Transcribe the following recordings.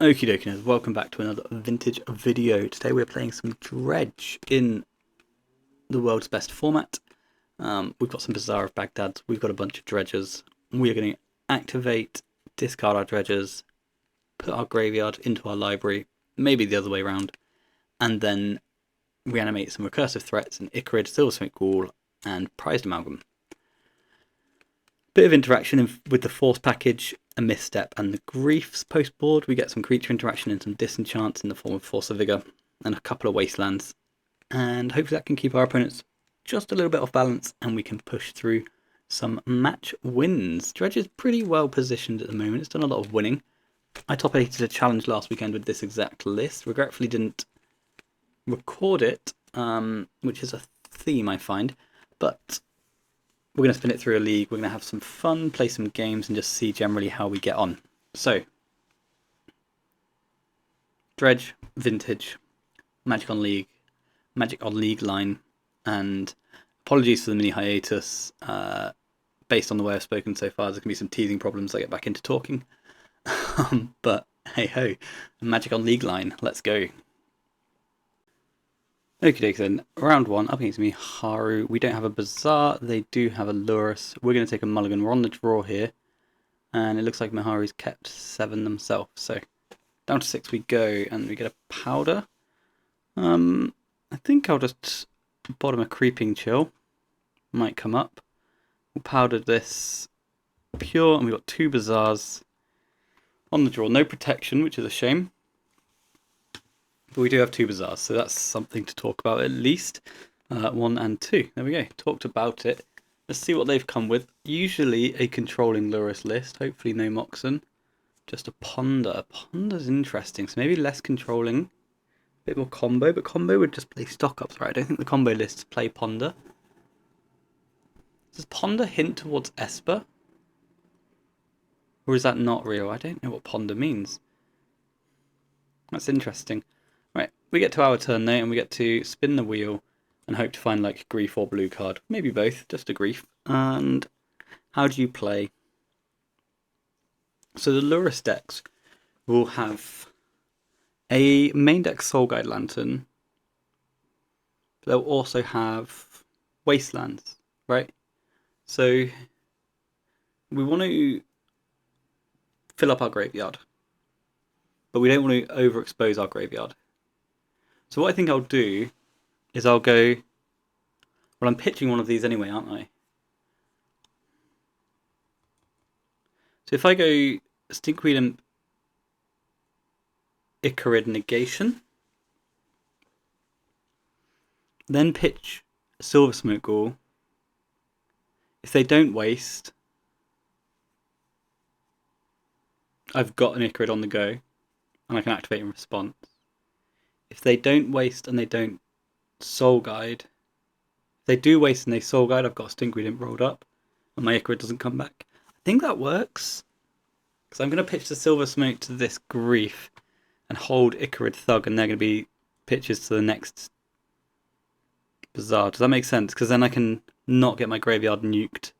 Okie dokie, welcome back to another vintage video. Today we're playing some Dredge in the world's best format. We've got some Bazaar of Baghdad, we've got a bunch of dredgers. We are going to activate, discard our dredgers, put our graveyard into our library, maybe the other way around, and then reanimate some recursive threats in Icarid, Silversmith Ghoul, and Prized Amalgam. Bit of interaction with the Force package, a misstep, and the Griefs post board. We get some creature interaction and some disenchants in the form of Force of Vigor and a couple of Wastelands. And hopefully that can keep our opponents just a little bit off balance and we can push through some match wins. Dredge is pretty well positioned at the moment. It's done a lot of winning. I top 8'd a challenge last weekend with this exact list. Regretfully didn't record it, which is a theme I find, but we're going to spin it through a league, we're going to have some fun, play some games, and just see generally how we get on. So, Dredge, Vintage, Magic on League line, and apologies for the mini hiatus. Based on the way I've spoken so far, there's going to be some teething problems as I get back into talking. But hey ho, Magic on League line, let's go. Okie then, round one, up against me, Haru. We don't have a Bazaar, they do have a Lurrus. We're going to take a mulligan, we're on the draw here. And it looks like Miharu's kept 7 themselves. So, down to 6 we go, and we get a powder. I think I'll just bottom a Creeping Chill. Might come up. We'll powder this pure, and we've got 2 Bazaars on the draw. No protection, which is a shame. But we do have 2 Bazaars, so that's something to talk about at least. 1 and 2. There we go. Talked about it. Let's see what they've come with. Usually a controlling Lurrus list. Hopefully no Moxen. Just a Ponder. Ponder's interesting. So maybe less controlling. A bit more combo. But combo would just play stock ups, right? I don't think the combo lists play Ponder. Does Ponder hint towards Esper? Or is that not real? I don't know what Ponder means. That's interesting. Right, we get to our turn now and we get to spin the wheel and hope to find like Grief or blue card. Maybe both, just a Grief. And how do you play? So the Lurrus decks will have a main deck Soul Guide Lantern. They'll also have Wastelands, right? So we want to fill up our graveyard, but we don't want to overexpose our graveyard. So what I think I'll do is I'll go, well, I'm pitching one of these anyway, aren't I? So if I go Stinkweed and Icarid Negation, then pitch Silversmith Ghoul, if they don't waste, I've got an Icarid on the go, and I can activate in response. If they don't waste and they don't Soul Guide, if they do waste and they Soul Guide, I've got a Stinkweed Imp rolled up, and my Icarid doesn't come back. I think that works, because I'm going to pitch the Silversmith to this Grief, and hold Icarid Thug, and they're going to be pitches to the next Bazaar. Does that make sense? Because then I can not get my graveyard nuked,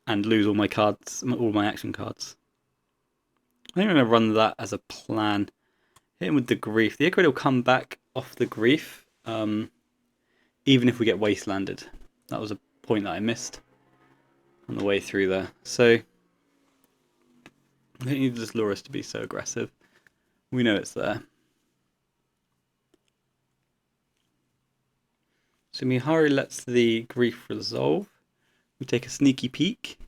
and lose all my cards, all my action cards. I think I'm going to run that as a plan. Hit him with the Grief. The Icarid will come back off the Grief, even if we get Wastelanded. That was a point that I missed on the way through there. So, I don't need this Lurrus to be so aggressive. We know it's there. So Miharu lets the Grief resolve. We take a sneaky peek.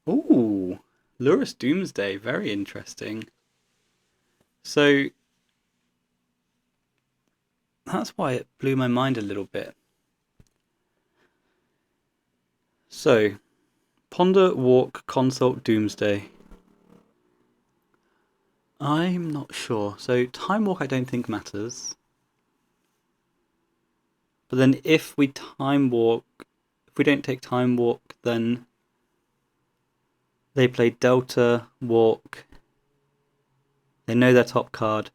Ooh, Lurrus Doomsday, very interesting. So that's why it blew my mind a little bit. So, Ponder, Walk, Consult, Doomsday. I'm not sure. So Time Walk I don't think matters. But then if we Time Walk, if we don't take Time Walk, then they play Delta, Walk. They know their top card.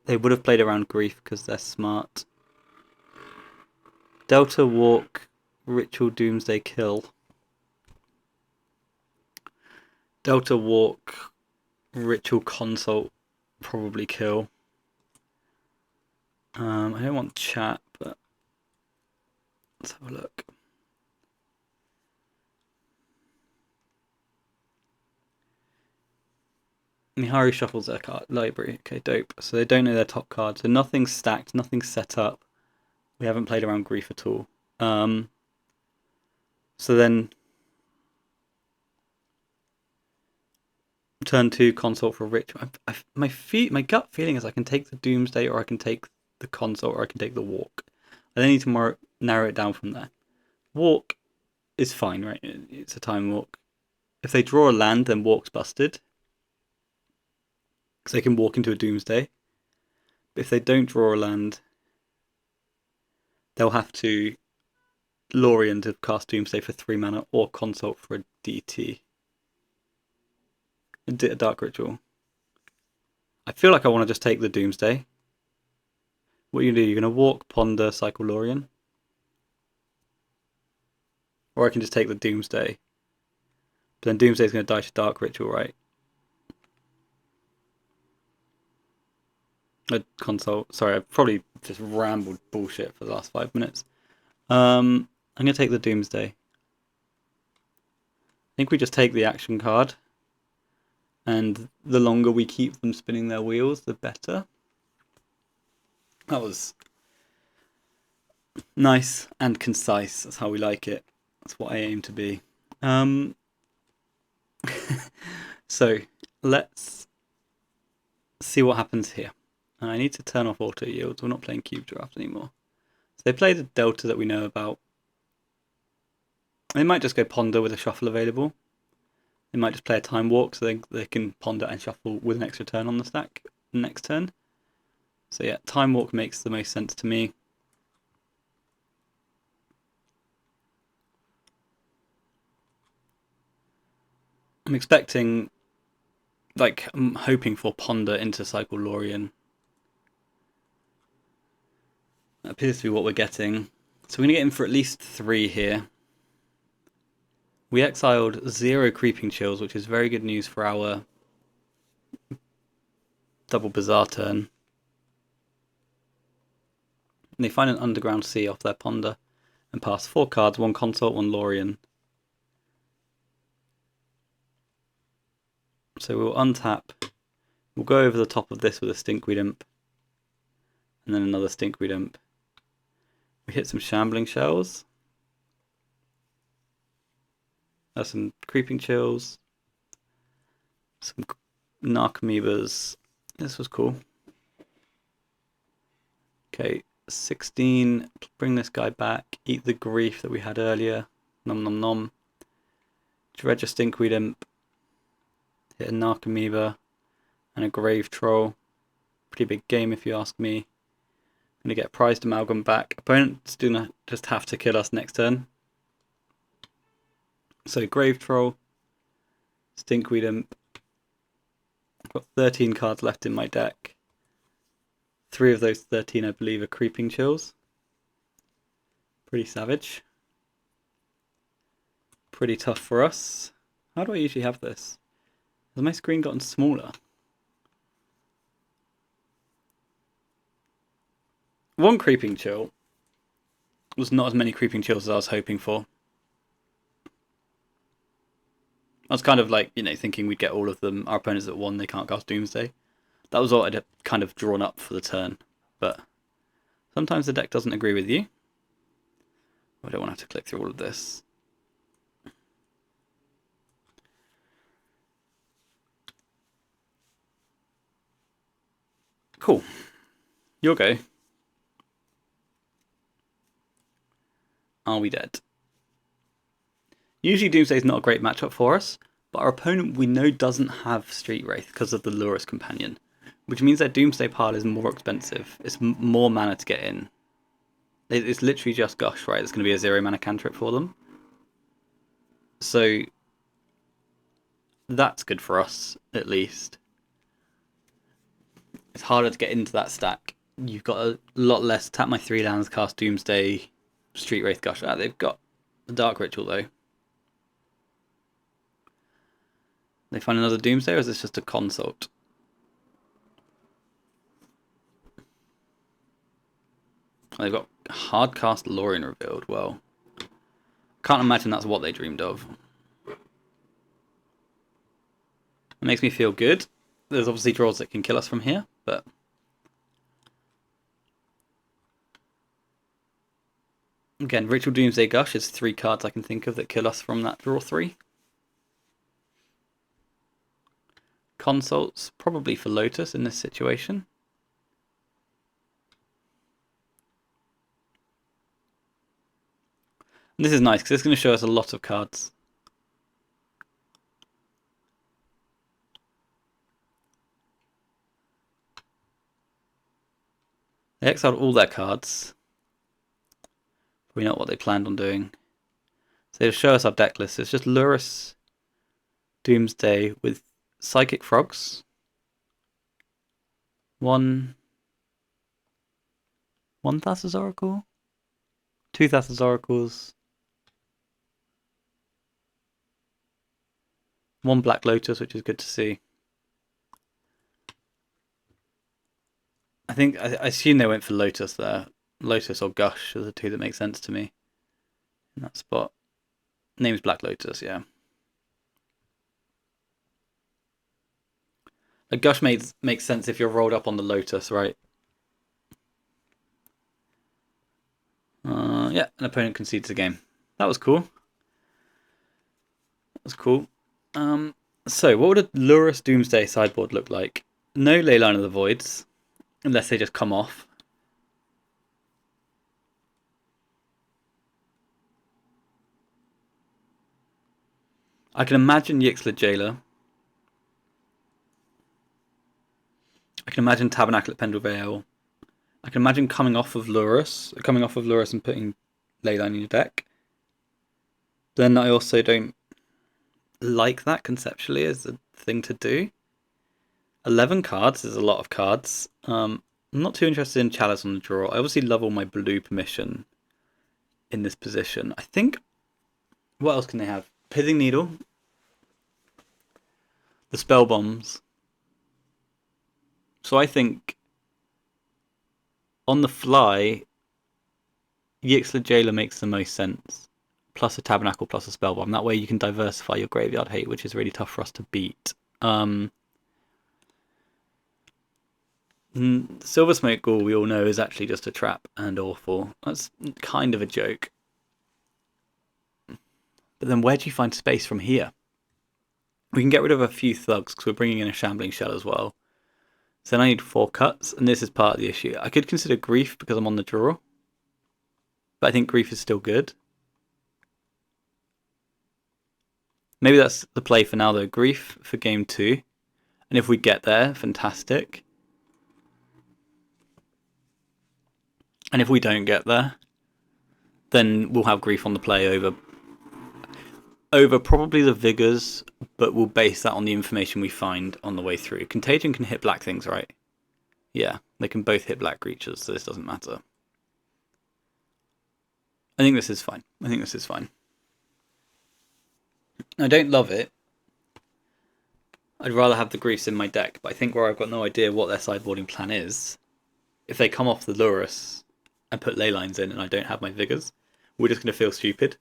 They would have played around Grief because they're smart. Delta, Walk, Ritual, Doomsday, Kill. Delta, Walk, Ritual Consult probably kill. I don't want chat, but let's have a look. Mihari shuffles their card library. Okay, dope. So they don't know their top card. So nothing's stacked, nothing's set up. We haven't played around grief at all. So then turn 2 consult for rich. My gut feeling is I can take the Doomsday, or I can take the consult, or I can take the walk. I then need to narrow it down from there. Walk is fine, right? It's a time walk. If they draw a land, then walk's busted, because they can walk into a Doomsday. But if they don't draw a land, they'll have to Lorien to cast Doomsday for 3 mana, or consult for a DT. A Dark Ritual. I feel like I want to just take the Doomsday. What are you going to do? You're going to walk, ponder, cycle Lorien? Or I can just take the Doomsday. But then Doomsday's going to die to Dark Ritual, right? Consult. Sorry, I've probably just rambled bullshit for the last 5 minutes. I'm going to take the Doomsday. I think we just take the action card. And the longer we keep them spinning their wheels, the better. That was nice and concise. That's how we like it. That's what I aim to be. So let's see what happens here. And I need to turn off auto yields. We're not playing cube draft anymore. So they play the delta that we know about. They might just go ponder with a shuffle available. They might just play a time walk, so they can ponder and shuffle with an extra turn on the stack next turn. So yeah, time walk makes the most sense to me. I'm expecting, like, I'm hoping for ponder into cycle Lorien. That appears to be what we're getting. So we're going to get in for at least 3 here. We exiled 0 Creeping Chills, which is very good news for our double bazaar turn. And they find an Underground Sea off their ponder and pass 4 cards, 1 consult, 1 Lorien. So we'll untap. We'll go over the top of this with a Stinkweed Imp. And then another Stinkweed Imp. We hit some Shambling Shells. There's some Creeping Chills. Some Narcomoebas. This was cool. Okay, 16. Bring this guy back. Eat the grief that we had earlier. Nom nom nom. Dredge a Stinkweed Imp. Hit a Narcomoeba. And a Grave Troll. Pretty big game if you ask me. Going to get Prized Amalgam back. Opponent's going to just have to kill us next turn. So Grave Troll, Stinkweed Imp. I've got 13 cards left in my deck. 3 of those 13, I believe, are Creeping Chills. Pretty savage. Pretty tough for us. How do I usually have this? Has my screen gotten smaller? 1 Creeping Chill was not as many Creeping Chills as I was hoping for. I was kind of like, thinking we'd get all of them. Our opponents at 1, they can't cast Doomsday. That was what I'd kind of drawn up for the turn. But sometimes the deck doesn't agree with you. I don't want to have to click through all of this. Cool. Your go. Are we dead? Usually Doomsday is not a great matchup for us, but our opponent we know doesn't have Street Wraith because of the Lurrus companion, which means their Doomsday pile is more expensive. It's more mana to get in. It's literally just Gush, right? It's going to be a 0 mana cantrip for them. So that's good for us, at least. It's harder to get into that stack. You've got a lot less. Tap my 3 lands, cast Doomsday, Street Wraith, Gush. They've got the Dark Ritual though. They find another Doomsday, or is this just a consult? They've got Hardcast Lorien revealed. Well, can't imagine that's what they dreamed of. It makes me feel good. There's obviously draws that can kill us from here, but... Again, Ritual Doomsday Gush is 3 cards I can think of that kill us from that draw 3. Consults, probably for Lotus in this situation. And this is nice, because it's going to show us a lot of cards. They exiled all their cards. We know what they planned on doing. So they'll show us our deck list. It's just Lurrus, Doomsday with Psychic Frogs. 1 Thassa's Oracle. 2 Thassa's Oracles. 1 Black Lotus, which is good to see. I assume they went for Lotus there. Lotus or Gush are the 2 that make sense to me in that spot. Name's Black Lotus, yeah. A Gush makes sense if you're rolled up on the Lotus, right? Yeah, an opponent concedes the game. That was cool. That was cool. So, what would a Lurrus Doomsday sideboard look like? No Leyline of the Voids, unless they just come off. I can imagine Yixlid Jailer. I can imagine Tabernacle at Pendle Vale. I can imagine coming off of Lurrus and putting Leyline in your deck. Then I also don't like that conceptually as a thing to do. 11 cards is a lot of cards. I'm not too interested in Chalice on the draw. I obviously love all my blue permission in this position. I think... What else can they have? Pithing Needle. The Spell Bombs. So I think... On the fly, Yixlid Jailer makes the most sense. Plus a Tabernacle, plus a Spell Bomb. That way you can diversify your graveyard hate, which is really tough for us to beat. Silver Smoke Ghoul, we all know, is actually just a trap and awful. That's kind of a joke. But then where do you find space from here? We can get rid of a few thugs because we're bringing in a Shambling Shell as well. So then I need 4 cuts, and this is part of the issue. I could consider Grief because I'm on the draw. But I think Grief is still good. Maybe that's the play for now though. Grief for game 2. And if we get there, fantastic. And if we don't get there, then we'll have Grief on the play over probably the Vigors, but we'll base that on the information we find on the way through. Contagion can hit black things, right? Yeah, they can both hit black creatures, so this doesn't matter. I think this is fine. I don't love it. I'd rather have the Griefs in my deck, but I think where I've got no idea what their sideboarding plan is, if they come off the Lurrus and put Leylines in and I don't have my Vigors, we're just going to feel stupid.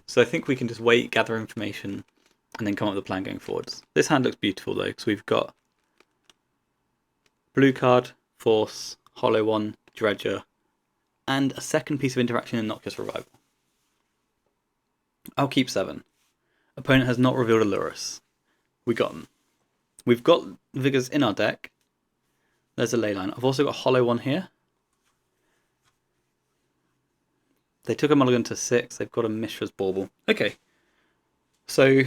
So I think we can just wait, gather information, and then come up with a plan going forwards. This hand looks beautiful though, because we've got blue card, Force, Hollow One, Dredger, and a second piece of interaction in Noctis Revival. I'll keep 7. Opponent has not revealed a Lurrus. We got them. We've got Vigors in our deck. There's a Leyline. I've also got Hollow One here. They took a mulligan to 6. They've got a Mishra's Bauble. Okay. So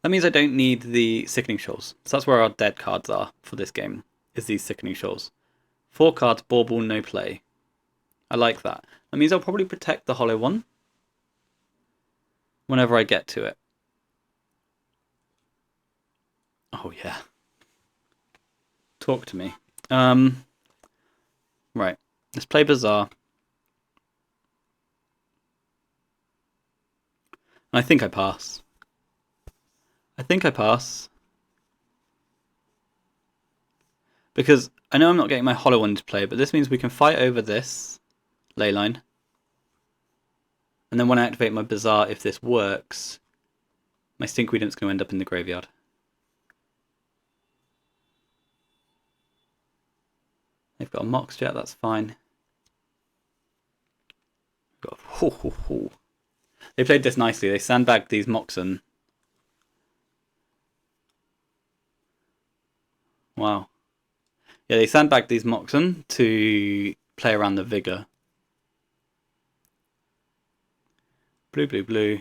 that means I don't need the Sickening Shoals. So that's where our dead cards are for this game, is these Sickening Shoals. 4 cards, Bauble, no play. I like that. That means I'll probably protect the Hollow One whenever I get to it. Oh yeah. Talk to me. Right. Let's play Bazaar. I think I pass. I think I pass. Because I know I'm not getting my hollow one to play, but this means we can fight over this ley line. And then when I activate my bazaar, if this works, my Stinkweed Imp's going to end up in the graveyard. They've got a Mox Jet, that's fine. Got a, They played this nicely. They sandbagged these Moxen. Wow. Yeah, they sandbagged these Moxen to play around the Vigor. Blue, blue, blue.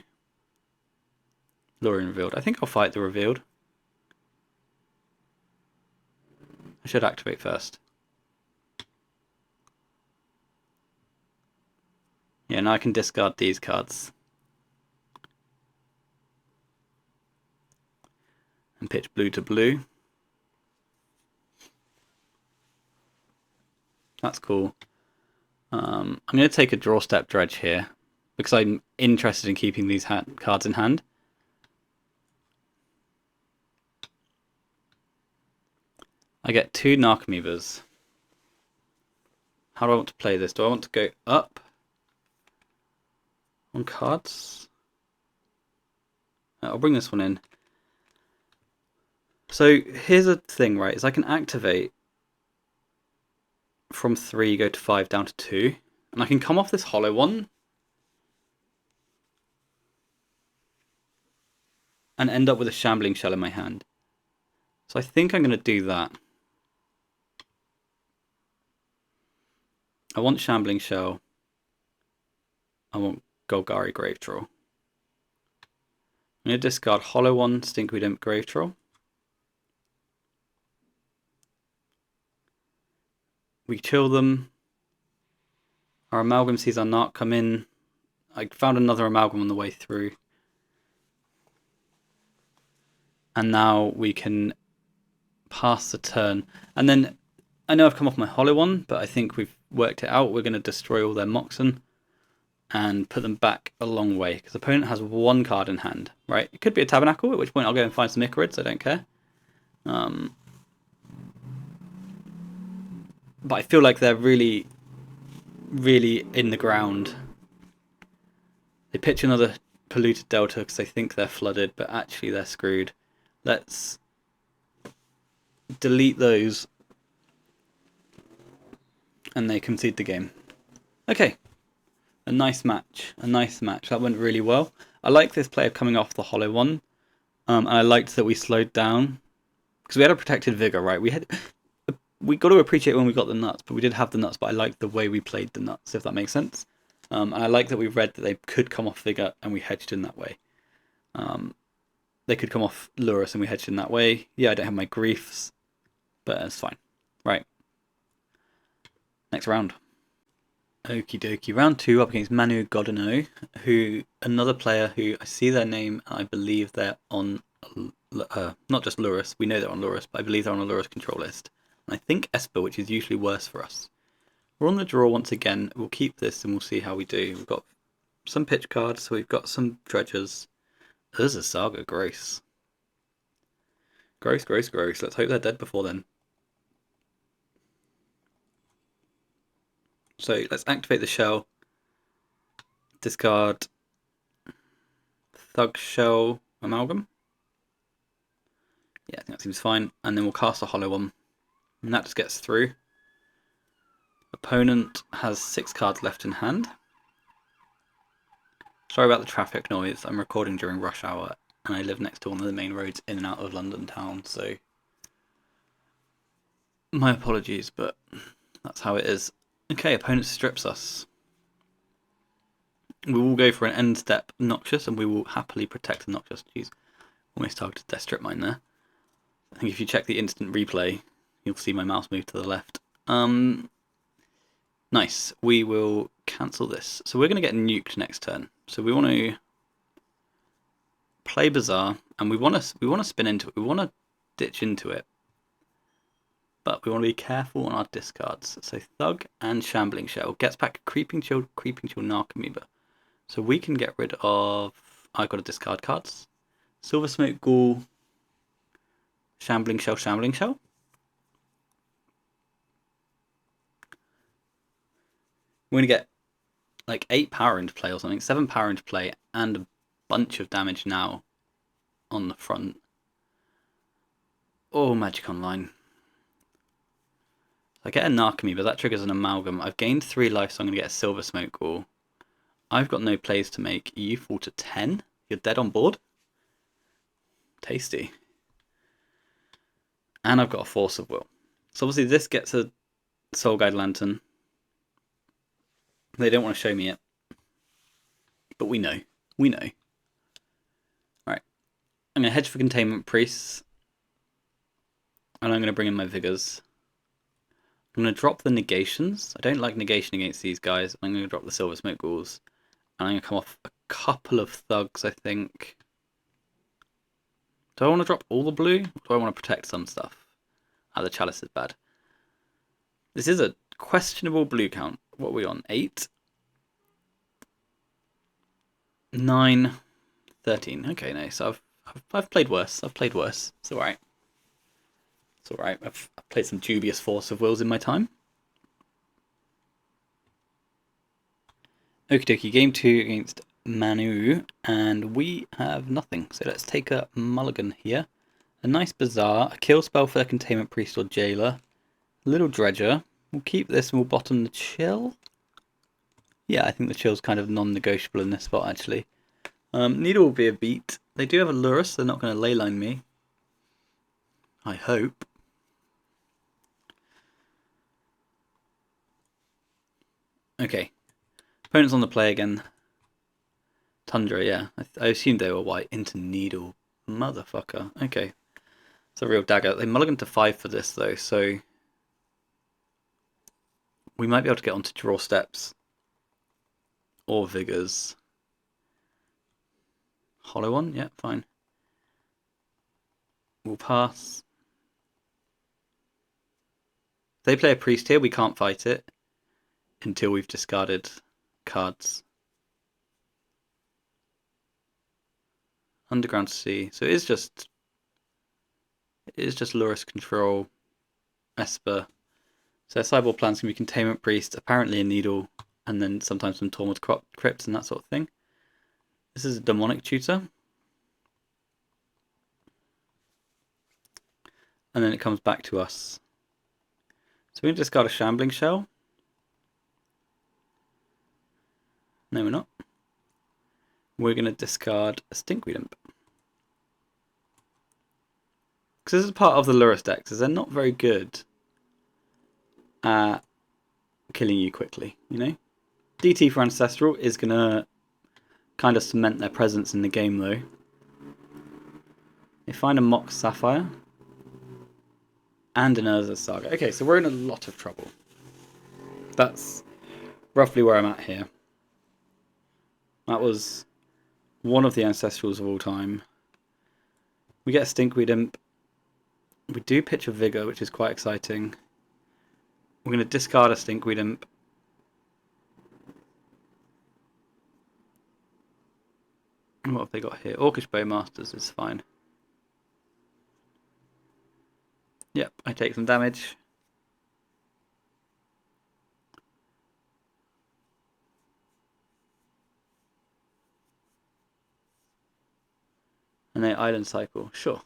Lurrus revealed. I think I'll fight the revealed. I should activate first. Yeah, now I can discard these cards. And pitch blue to blue. That's cool. I'm going to take a draw step dredge here because I'm interested in keeping these cards in hand. I get 2 Narcomoebas. How do I want to play this? Do I want to go up on cards? I'll bring this one in. So here's a thing, right? Is I can activate from 3, go to 5, down to 2. And I can come off this hollow one and end up with a Shambling Shell in my hand. So I think I'm going to do that. I want Shambling Shell. I want Golgari Grave Troll. I'm going to discard hollow one, Stinkweed Imp, Grave Troll. We chill them. Our Amalgam sees our Narc come in. I found another Amalgam on the way through. And now we can pass the turn. And then, I know I've come off my hollow one, but I think we've worked it out. We're going to destroy all their Moxen and put them back a long way. Because the opponent has 1 card in hand, right? It could be a Tabernacle, at which point I'll go and find some Icarids, I don't care. But I feel like they're really, really in the ground. They pitch another Polluted Delta because they think they're flooded, but actually they're screwed. Let's delete those. And they concede the game. Okay. A nice match. A nice match. That went really well. I like this player coming off the hollow one. And I liked that we slowed down. Because we had a protected Vigor, right? We got to appreciate when we got the nuts, but we did have the nuts, but I like the way we played the nuts, if that makes sense. And I like that we read that they could come off Vigor and we hedged in that way. They could come off Lurrus and we hedged in that way. Yeah, I don't have my griefs, but it's fine. Right. Next round. Okie dokie. Round 2 up against Manu Godino, another player who I see their name, and I believe they're on, not just Lurrus, we know they're on Lurrus, but I believe they're on a Lurrus control list. And I think Esper, which is usually worse for us. We're on the draw once again. We'll keep this and we'll see how we do. We've got some pitch cards, so we've got some dredgers. There's a Saga. Gross. Gross, gross, gross. Let's hope they're dead before then. So let's activate the shell. Discard Thug Shell Amalgam. Yeah, I think that seems fine. And then we'll cast a hollow one. And that just gets through. Opponent has 6 cards left in hand. Sorry about the traffic noise. I'm recording during rush hour and I live next to one of the main roads in and out of London town, so my apologies, but that's how it is. Okay, opponent strips us. We will go for an end step Noxious and we will happily protect the Noxious. Jeez, almost targeted their strip mine there. I think if you check the instant replay, you'll see my mouse move to the left. Nice. We will cancel this. So we're going to get nuked next turn. So we want to play Bazaar, and we want to spin into it. We want to ditch into it, but we want to be careful on our discards. So Thug and Shambling Shell gets back Creeping Chill, Narcomoeba. So we can get rid of. I've got to discard cards. Silver Smoke Ghoul, Shambling Shell, Shambling Shell. We're going to get like 8 power into play or something, 7 power into play, and a bunch of damage now on the front. Oh, Magic Online. I get a Narcomy, but that triggers an Amalgam. I've gained 3 life, so I'm going to get a Silver Smoke Ghoul. I've got no plays to make. You fall to 10? You're dead on board? Tasty. And I've got a Force of Will. So obviously this gets a Soul Guide Lantern. They don't want to show me it. But we know. We know. Alright. I'm going to hedge for Containment Priests. And I'm going to bring in my Vigors. I'm going to drop the Negations. I don't like Negation against these guys. I'm going to drop the Silver Smoke Ghouls. And I'm going to come off a couple of Thugs, I think. Do I want to drop all the blue? Or do I want to protect some stuff? Ah, the Chalice is bad. This is a questionable blue count. What are we on? 8? 9? 13. Okay, no. So I've played worse. I've played worse. It's alright. It's alright. I've played some dubious Force of Wills in my time. Okie dokie, game 2 against Manu, and we have nothing. So let's take a mulligan here. A nice Bazaar, a kill spell for a Containment Priest or Jailer, a little Dredger. We'll keep this and we'll bottom the Chill. Yeah, I think the Chill's kind of non-negotiable in this spot actually. Needle will be a beat. They do have a Lurrus, they're not going to leyline me. I hope. Okay. Opponent's on the play again. Tundra, yeah. I assumed they were white. Into Needle. Motherfucker. Okay. It's a real dagger. They mulligan to 5 for this though, so we might be able to get onto draw steps. Or Vigors. Hollow one? Yeah, fine. We'll pass. If they play a priest here, we can't fight it until we've discarded cards. Underground Sea. So it is just Lurrus control, Esper. So their sideboard plans can be Containment Priest, apparently a Needle, and then sometimes some Tormod Crypts and that sort of thing. This is a Demonic Tutor. And then it comes back to us. So we're going to discard a Shambling Shell. No, we're not. We're going to discard a Stinkweed Imp. Because this is part of the Lurrus decks, is they're not very good at killing you quickly, you know? DT for Ancestral is going to kind of cement their presence in the game though. They find a Mox Sapphire and an Urza's Saga. Okay, so we're in a lot of trouble. That's roughly where I'm at here. That was one of the Ancestrals of all time. We get a Stinkweed Imp. We do pitch a Vigor, which is quite exciting. We're going to discard a Stinkweed Imp. What have they got here? Orcish Bowmasters is fine. Yep, I take some damage. And then Island Cycle, sure.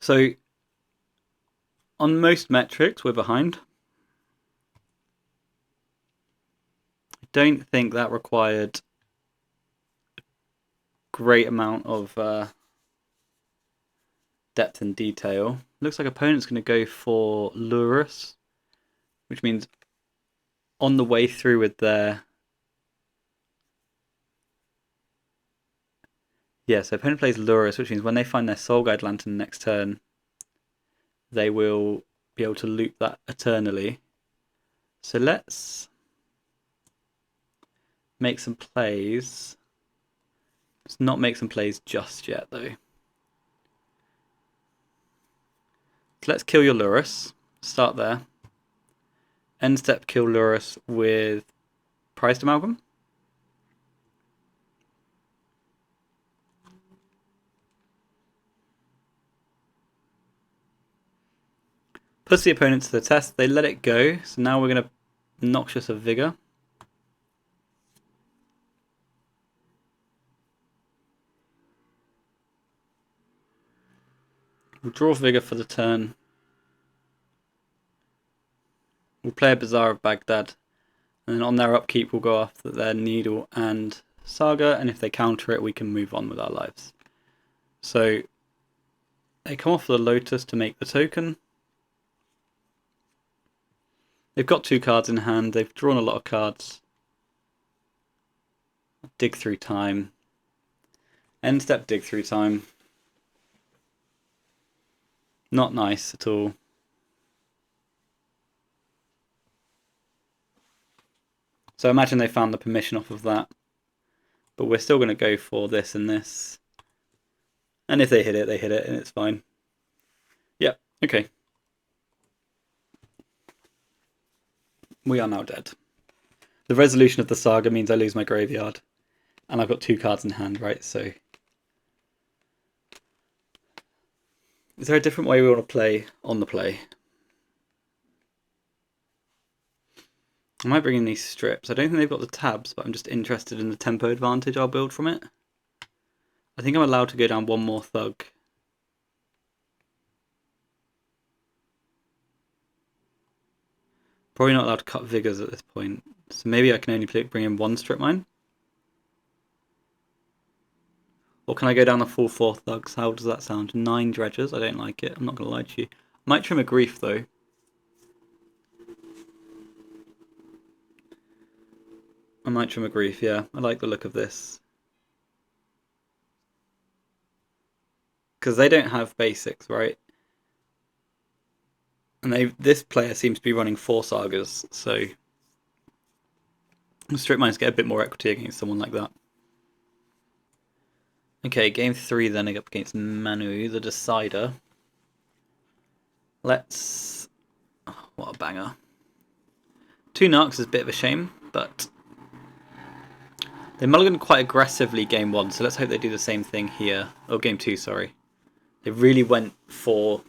So, on most metrics, we're behind. I don't think that required a great amount of depth and detail. Looks like opponent's going to go for Lurrus, which means on the way through with their... Yeah, so opponent plays Lurrus, which means when they find their Soul Guide Lantern next turn, they will be able to loop that eternally. So let's make some plays. Let's not make some plays just yet, though. So let's kill your Lurrus. Start there. End step, kill Lurrus with Prized Amalgam. Puts the opponent to the test. They let it go. So now we're going to Noxious of Vigor. We'll draw Vigor for the turn. We'll play a Bazaar of Baghdad. And then on their upkeep, we'll go after their Needle and Saga. And if they counter it, we can move on with our lives. So they come off the Lotus to make the token. They've got 2 cards in hand. They've drawn a lot of cards. Dig through time. End step dig through time. Not nice at all. So imagine they found the permission off of that. But we're still going to go for this and this. And if they hit it, and it's fine. Yeah, okay. We are now dead. The resolution of the saga means I lose my graveyard. And I've got 2 cards in hand, right? So is there a different way we want to play on the play? I might bring in these strips. I don't think they've got the tabs, but I'm just interested in the tempo advantage I'll build from it. I think I'm allowed to go down 1 more thug. Probably not allowed to cut vigors at this point. So maybe I can only bring in 1 strip mine. Or can I go down the full 4 thugs? How does that sound? 9 dredgers? I don't like it. I'm not going to lie to you. I might trim a grief though. I might trim a grief, yeah. I like the look of this. Because they don't have basics, right? And this player seems to be running 4 sagas, so strip mines get a bit more equity against someone like that. Okay, game 3 then up against Manu, the decider. Let's... Oh, what a banger. 2 narcs is a bit of a shame, but they mulliganed quite aggressively game 1, so let's hope they do the same thing here. Oh, game 2, sorry. They really went for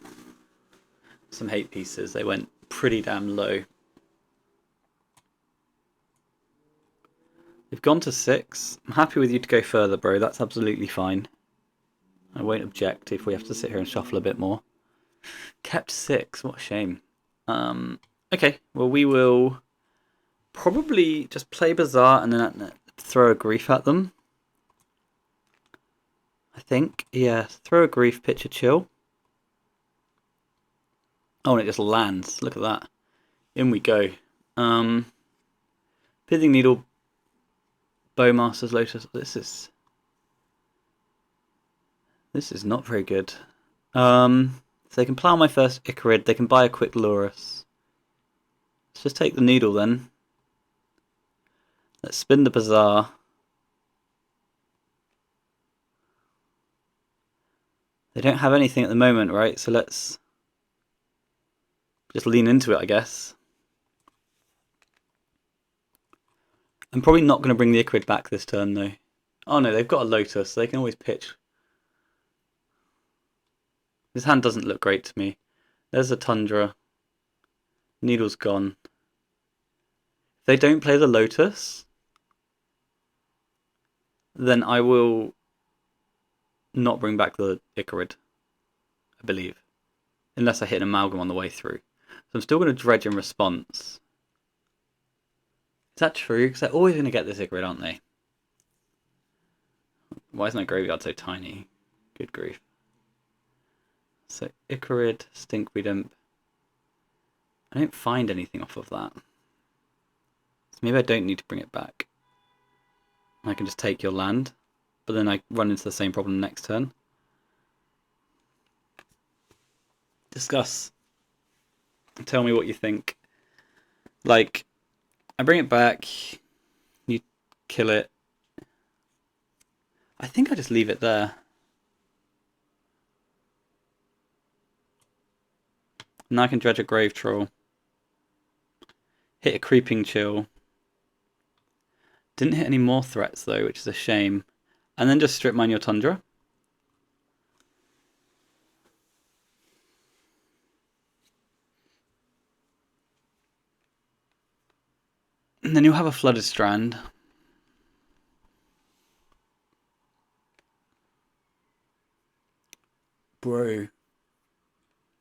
some hate pieces. They went pretty damn low. They've gone to 6. I'm happy with you to go further, bro. That's absolutely fine. I won't object if we have to sit here and shuffle a bit more. Kept 6. What a shame. Okay, well we will probably just play Bazaar and then throw a grief at them. I think. Yeah, throw a grief, pitch a chill. Oh, and it just lands. Look at that. In we go. Pithing Needle, Bowmaster's Lotus. This is not very good. So they can plow my first Icarid. They can buy a quick Lurrus. Let's just take the Needle then. Let's spin the Bazaar. They don't have anything at the moment, right? So let's just lean into it, I guess. I'm probably not going to bring the Icarid back this turn, though. Oh no, they've got a Lotus, so they can always pitch. This hand doesn't look great to me. There's a Tundra. Needle's gone. If they don't play the Lotus, then I will not bring back the Icarid, I believe. Unless I hit an Amalgam on the way through. So I'm still going to dredge in response. Is that true? Because they're always going to get this Icarid, aren't they? Why is my graveyard so tiny? Good grief. So Icarid, Stinkweed Imp. I don't find anything off of that. So maybe I don't need to bring it back. I can just take your land. But then I run into the same problem next turn. Discuss. Tell me what you think. Like, I bring it back. You kill it. I think I just leave it there. Now I can dredge a Grave Troll. Hit a Creeping Chill. Didn't hit any more threats though, which is a shame. And then just strip mine your Tundra. And then you'll have a Flooded Strand. Bro.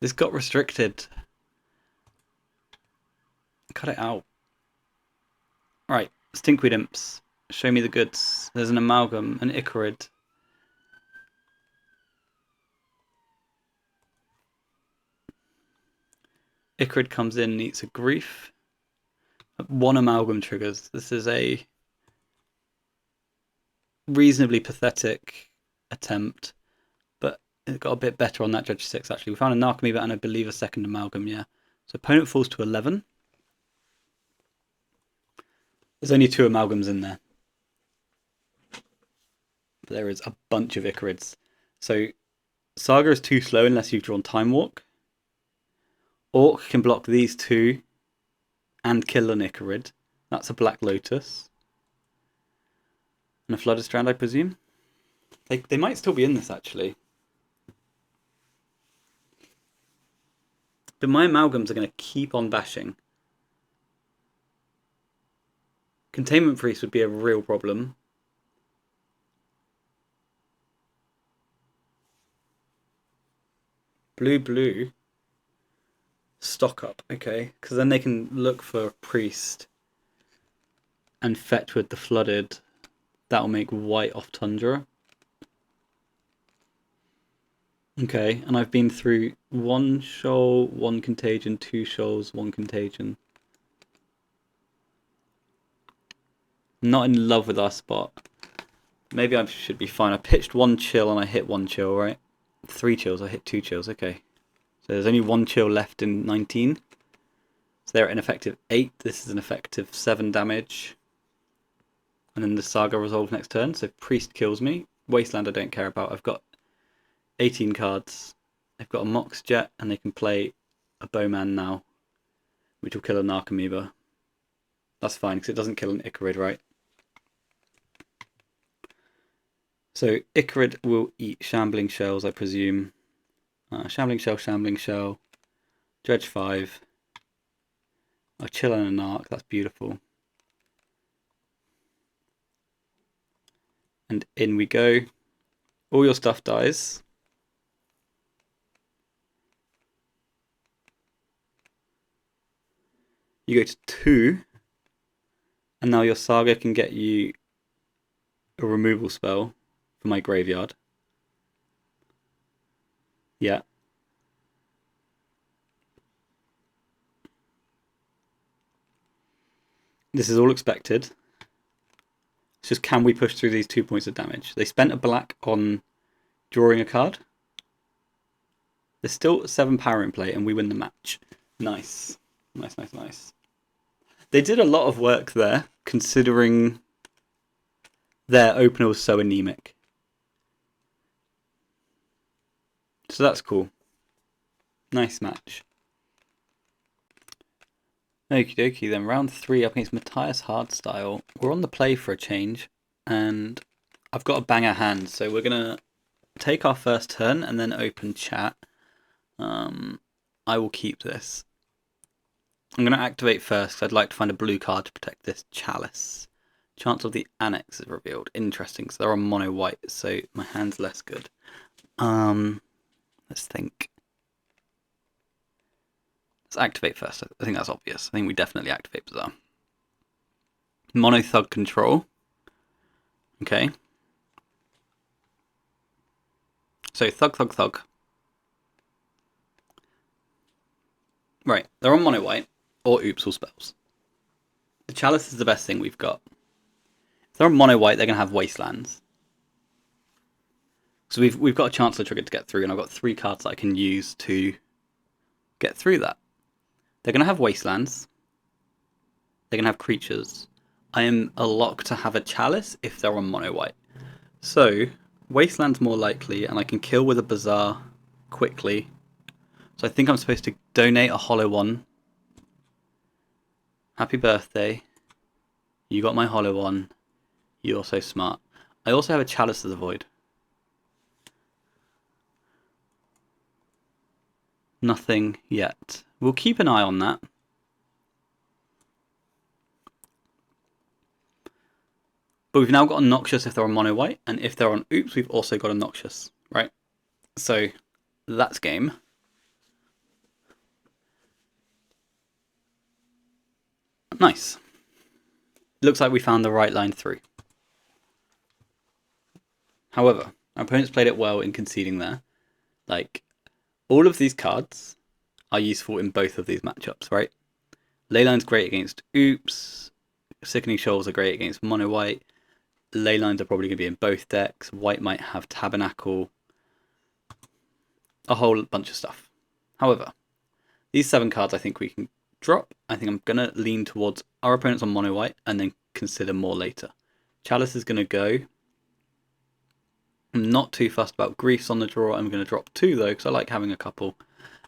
This got restricted. Cut it out. Right, Stinkweed Imps. Show me the goods. There's an Amalgam, an Icarid. Icarid comes in and eats a Grief. 1 Amalgam triggers. This is a reasonably pathetic attempt, but it got a bit better on that Dredge 6 actually. We found a Narcomoeba and I believe a second Amalgam, yeah. So opponent falls to 11. There's only 2 Amalgams in there. But there is a bunch of Icarids. So Saga is too slow unless you've drawn Time Walk. Orc can block these 2 and kill an Icarid. That's a Black Lotus. And a Flooded Strand, I presume. They might still be in this, actually. But my Amalgams are going to keep on bashing. Containment Priest would be a real problem. Blue. Stock up, okay. Because then they can look for a Priest and fetch with the Flooded. That'll make white off Tundra. Okay, and I've been through 1 shoal, 1 contagion, 2 shoals, 1 contagion. Not in love with our spot. Maybe I should be fine. I pitched 1 chill and I hit 1 chill, right? 3 chills, I hit 2 chills, okay. So there's only 1 chill left in 19. So they're at an effective 8. This is an effective 7 damage. And then the Saga resolves next turn. So Priest kills me. Wasteland I don't care about. I've got 18 cards. They've got a Mox Jet and they can play a Bowman now, which will kill a Narcomoeba. That's fine because it doesn't kill an Icarid, right? So Icarid will eat Shambling Shells, I presume. Shambling Shell. Dredge 5. A Chill and a Narc, that's beautiful. And in we go. All your stuff dies. You go to 2. And now your Saga can get you a removal spell for my graveyard. Yeah. This is all expected. It's just, can we push through these 2 points of damage? They spent a black on drawing a card. There's still 7 power in play and we win the match. Nice. Nice. They did a lot of work there, considering their opener was so anemic. So that's cool. Nice match. Okie dokie, then round 3 up against Matthias Hardstyle. We're on the play for a change, and I've got a banger hand, so we're going to take our first turn and then open chat. I will keep this. I'm going to activate first because I'd like to find a blue card to protect this Chalice. Chance of the Annex is revealed. Interesting, so they're on mono white, so my hand's less good. Let's think. Let's activate first. I think that's obvious. I think we definitely activate Bazaar. Mono Thug control. Okay. So Thug. Right, they're on mono white, or oops, all spells. The Chalice is the best thing we've got. If they're on mono white, they're going to have Wastelands. So we've got a Chancellor trigger to get through, and I've got 3 cards that I can use to get through that. They're going to have Wastelands. They're going to have creatures. I am a lock to have a Chalice if they're on mono white. So Wasteland's more likely, and I can kill with a Bazaar quickly. So I think I'm supposed to donate a hollow one. Happy birthday. You got my hollow one. You're so smart. I also have a Chalice of the Void. Nothing yet. We'll keep an eye on that. But we've now got a Noxious if they're on mono white, and if they're on Oops, we've also got a Noxious, right? So that's game. Nice. Looks like we found the right line through. However, our opponents played it well in conceding there. Like, all of these cards are useful in both of these matchups, right? Leyline's great against Oops. Sickening Shoals are great against mono white. Leylines are probably going to be in both decks. White might have Tabernacle. A whole bunch of stuff. However, these 7 cards I think we can drop. I think I'm going to lean towards our opponents on mono white and then consider more later. Chalice is going to go. I'm not too fussed about Griefs on the draw. I'm going to drop 2 though because I like having a couple.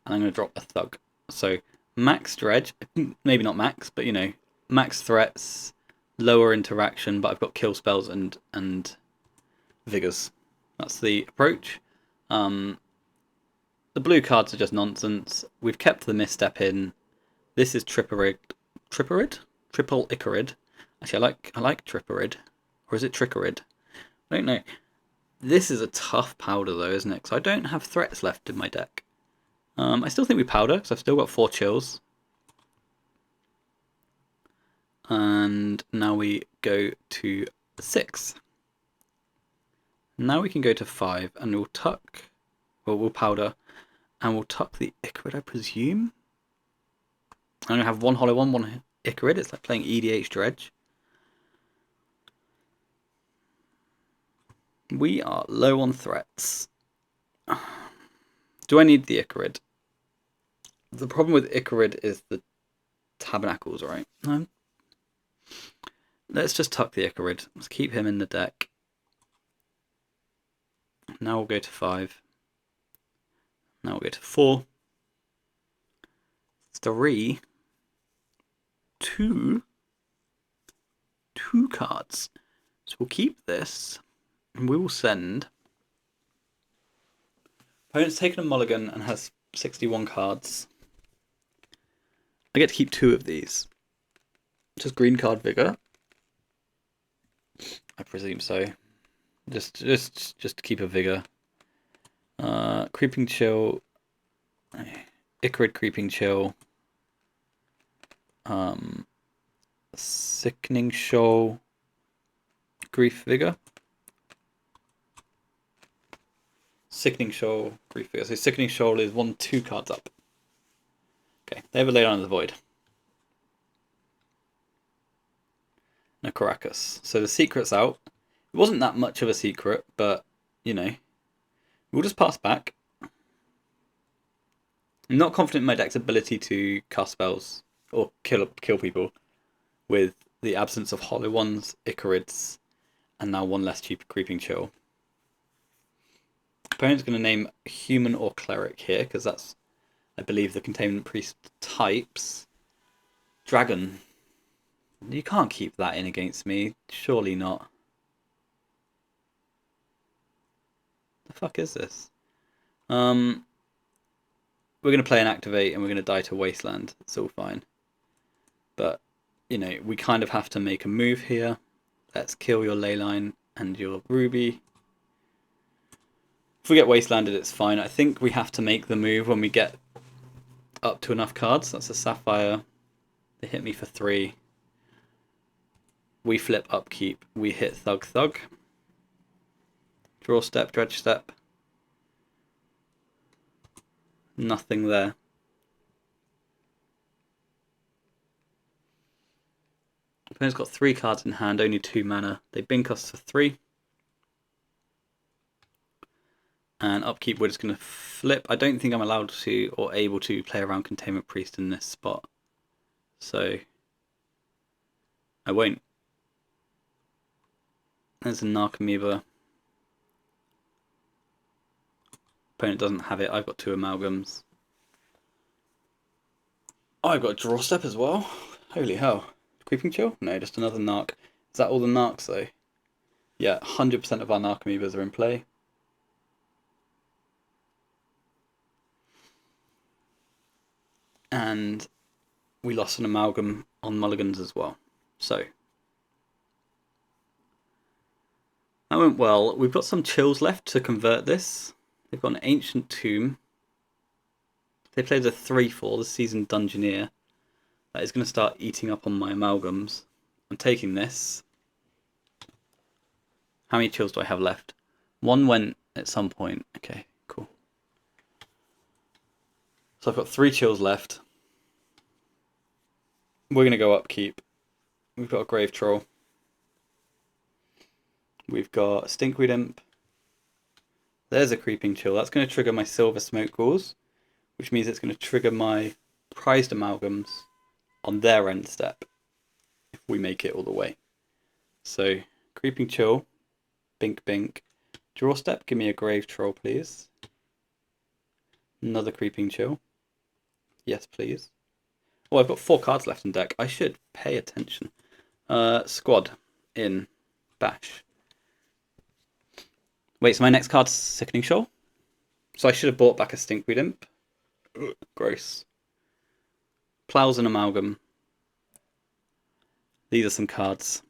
And I'm going to drop a Thug. So max Dredge, maybe not max, but you know, max threats, lower interaction, but I've got kill spells and vigors. That's the approach. The blue cards are just nonsense. We've kept the misstep in. This is Tripperid. Tripperid? Triple Icarid. Actually, I like Tripperid. Or is it Trickerid? I don't know. This is a tough powder though, isn't it? Because I don't have threats left in my deck. I still think we powder, because I've still got 4 chills. And now we go to 6. Now we can go to 5, and we'll tuck, well, we'll powder, and we'll tuck the Icarid, I presume. I'm going to have one hollow one Icarid. It's like playing EDH Dredge. We are low on threats. Do I need the Icarid? The problem with Icarid is the Tabernacles, right? No. Let's just tuck the Icarid. Let's keep him in the deck. Now we'll go to 5. Now we'll go to 4. 3. 2 cards. So we'll keep this. And we will send. Opponent's taken a mulligan and has 61 cards. I get to keep 2 of these. Just green card vigor. I presume so. Just to keep a vigor. Creeping Chill. Icarid Creeping Chill. Sickening Shoal. Grief Vigor. Sickening Shoal, Grief Vigor. So Sickening Shoal is 2 cards up. Okay, they have a Leyline of the Void. No Caracas. So the secret's out. It wasn't that much of a secret, but, you know, we'll just pass back. I'm not confident in my deck's ability to cast spells or kill people with the absence of Hollow Ones, Icarids, and now 1 less cheap Creeping Chill. Opponent's going to name Human or Cleric here, because that's, I believe, the Containment Priest types. Dragon. You can't keep that in against me. Surely not. The fuck is this? We're going to play an Activate and we're going to die to Wasteland. It's all fine. But, you know, we kind of have to make a move here. Let's kill your Leyline and your Ruby. If we get Wastelanded, it's fine. I think we have to make the move when we get up to enough cards. That's a Sapphire. They hit me for 3. We flip Upkeep. We hit Thug. Draw step, Dredge step. Nothing there. Opponent's got 3 cards in hand, only 2 mana. They bink us for 3. And Upkeep, we're just going to flip. I don't think I'm allowed to or able to play around Containment Priest in this spot. So I won't. There's a Narcomoeba. Opponent doesn't have it. I've got 2 Amalgams. Oh, I've got a Draw Step as well. Holy hell. Creeping Chill? No, just another Narc. Is that all the Narcs though? Yeah, 100% of our Narcomoebas are in play. And we lost an Amalgam on mulligans as well. So That went well. We've got some chills left to convert this. They've got an Ancient Tomb. They played a 3/4, the Seasoned Dungeoneer. That is going to start eating up on my amalgams. I'm taking this. How many chills do I have left? One went at some point. Okay, cool. So I've got 3 chills left. We're going to go upkeep. We've got a Grave Troll. We've got a Stinkweed Imp. There's a Creeping Chill. That's going to trigger my Silver Smoke Ghouls, which means it's going to trigger my Prized Amalgams on their end step if we make it all the way. So, Creeping Chill, Bink Bink. Draw step, give me a Grave Troll, please. Another Creeping Chill. Yes, please. Oh, I've got 4 cards left in deck. I should pay attention. Squad in Bash. Wait, so my next card's Sickening Shoal? So I should have bought back a Stinkweed Imp. Ugh, gross. Plows and Amalgam. These are some cards.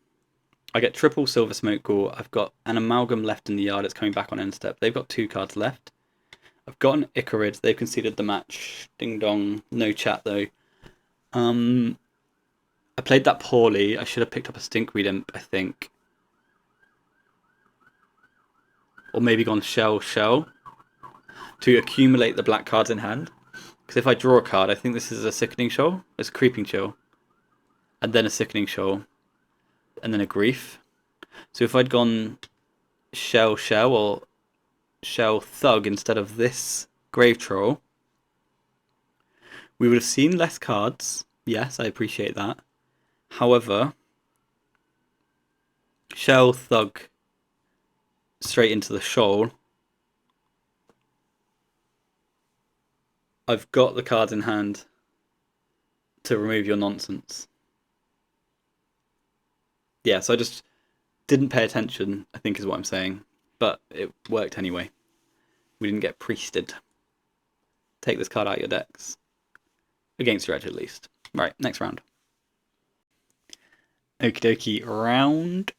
I get triple Silver Smoke Ghoul. I've got an Amalgam left in the yard. It's coming back on end step. They've got 2 cards left. I've got an Icarid. They've conceded the match. Ding dong. No chat though. I played that poorly. I should have picked up a Stinkweed Imp, I think. Or maybe gone Shell to accumulate the black cards in hand. Because if I draw a card, I think this is a Sickening Shoal. It's a Creeping Chill. And then a Sickening Shoal. And then a Grief. So if I'd gone Shell or Shell Thug instead of this Grave Troll, we would have seen less cards. Yes, I appreciate that. However, Shell Thug straight into the Shoal. I've got the cards in hand to remove your nonsense. Yeah, so I just didn't pay attention, I think is what I'm saying. But it worked anyway. We didn't get priested. Take this card out of your decks. Against Dredge at least. Right, next round. Okie dokie, round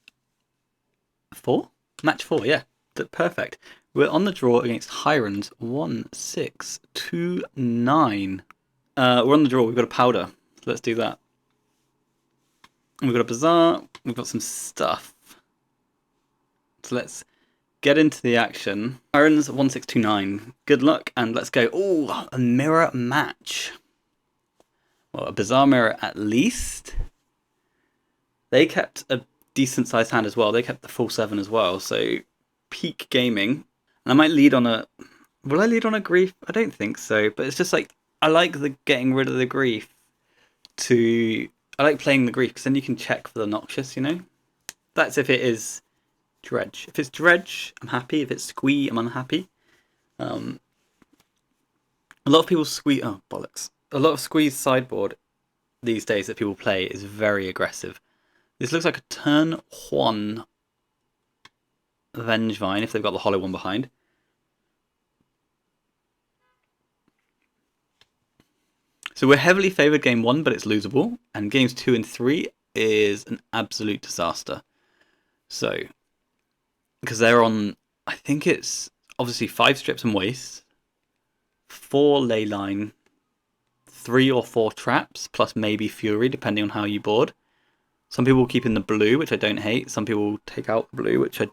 4? Match 4, yeah. Perfect. We're on the draw against Hirons 1629. We're on the draw, we've got a powder. Let's do that. We've got a bazaar, we've got some stuff. So let's get into the action. Hirons 1629. Good luck and let's go. Oh, a mirror match. Well, a bazaar mirror at least. They kept a decent sized hand as well. They kept the full 7 as well. So peak gaming. And I might lead on a... Will I lead on a grief? I don't think so. But it's just like, I like the getting rid of the grief to... I like playing the grief because then you can check for the noxious, you know? That's if it is Dredge. If it's Dredge, I'm happy. If it's Squee, I'm unhappy. A lot of people Squee... Oh, bollocks. A lot of Squee's sideboard these days that people play is very aggressive. This looks like a turn 1 Vengevine if they've got the hollow one behind. So we're heavily favoured game 1, but it's losable. And games 2 and 3 is an absolute disaster. So, because they're on, I think it's obviously 5 strips and waste, 4 ley line, 3 or 4 traps, plus maybe Fury, depending on how you board. Some people will keep in the blue, which I don't hate. Some people will take out the blue, which I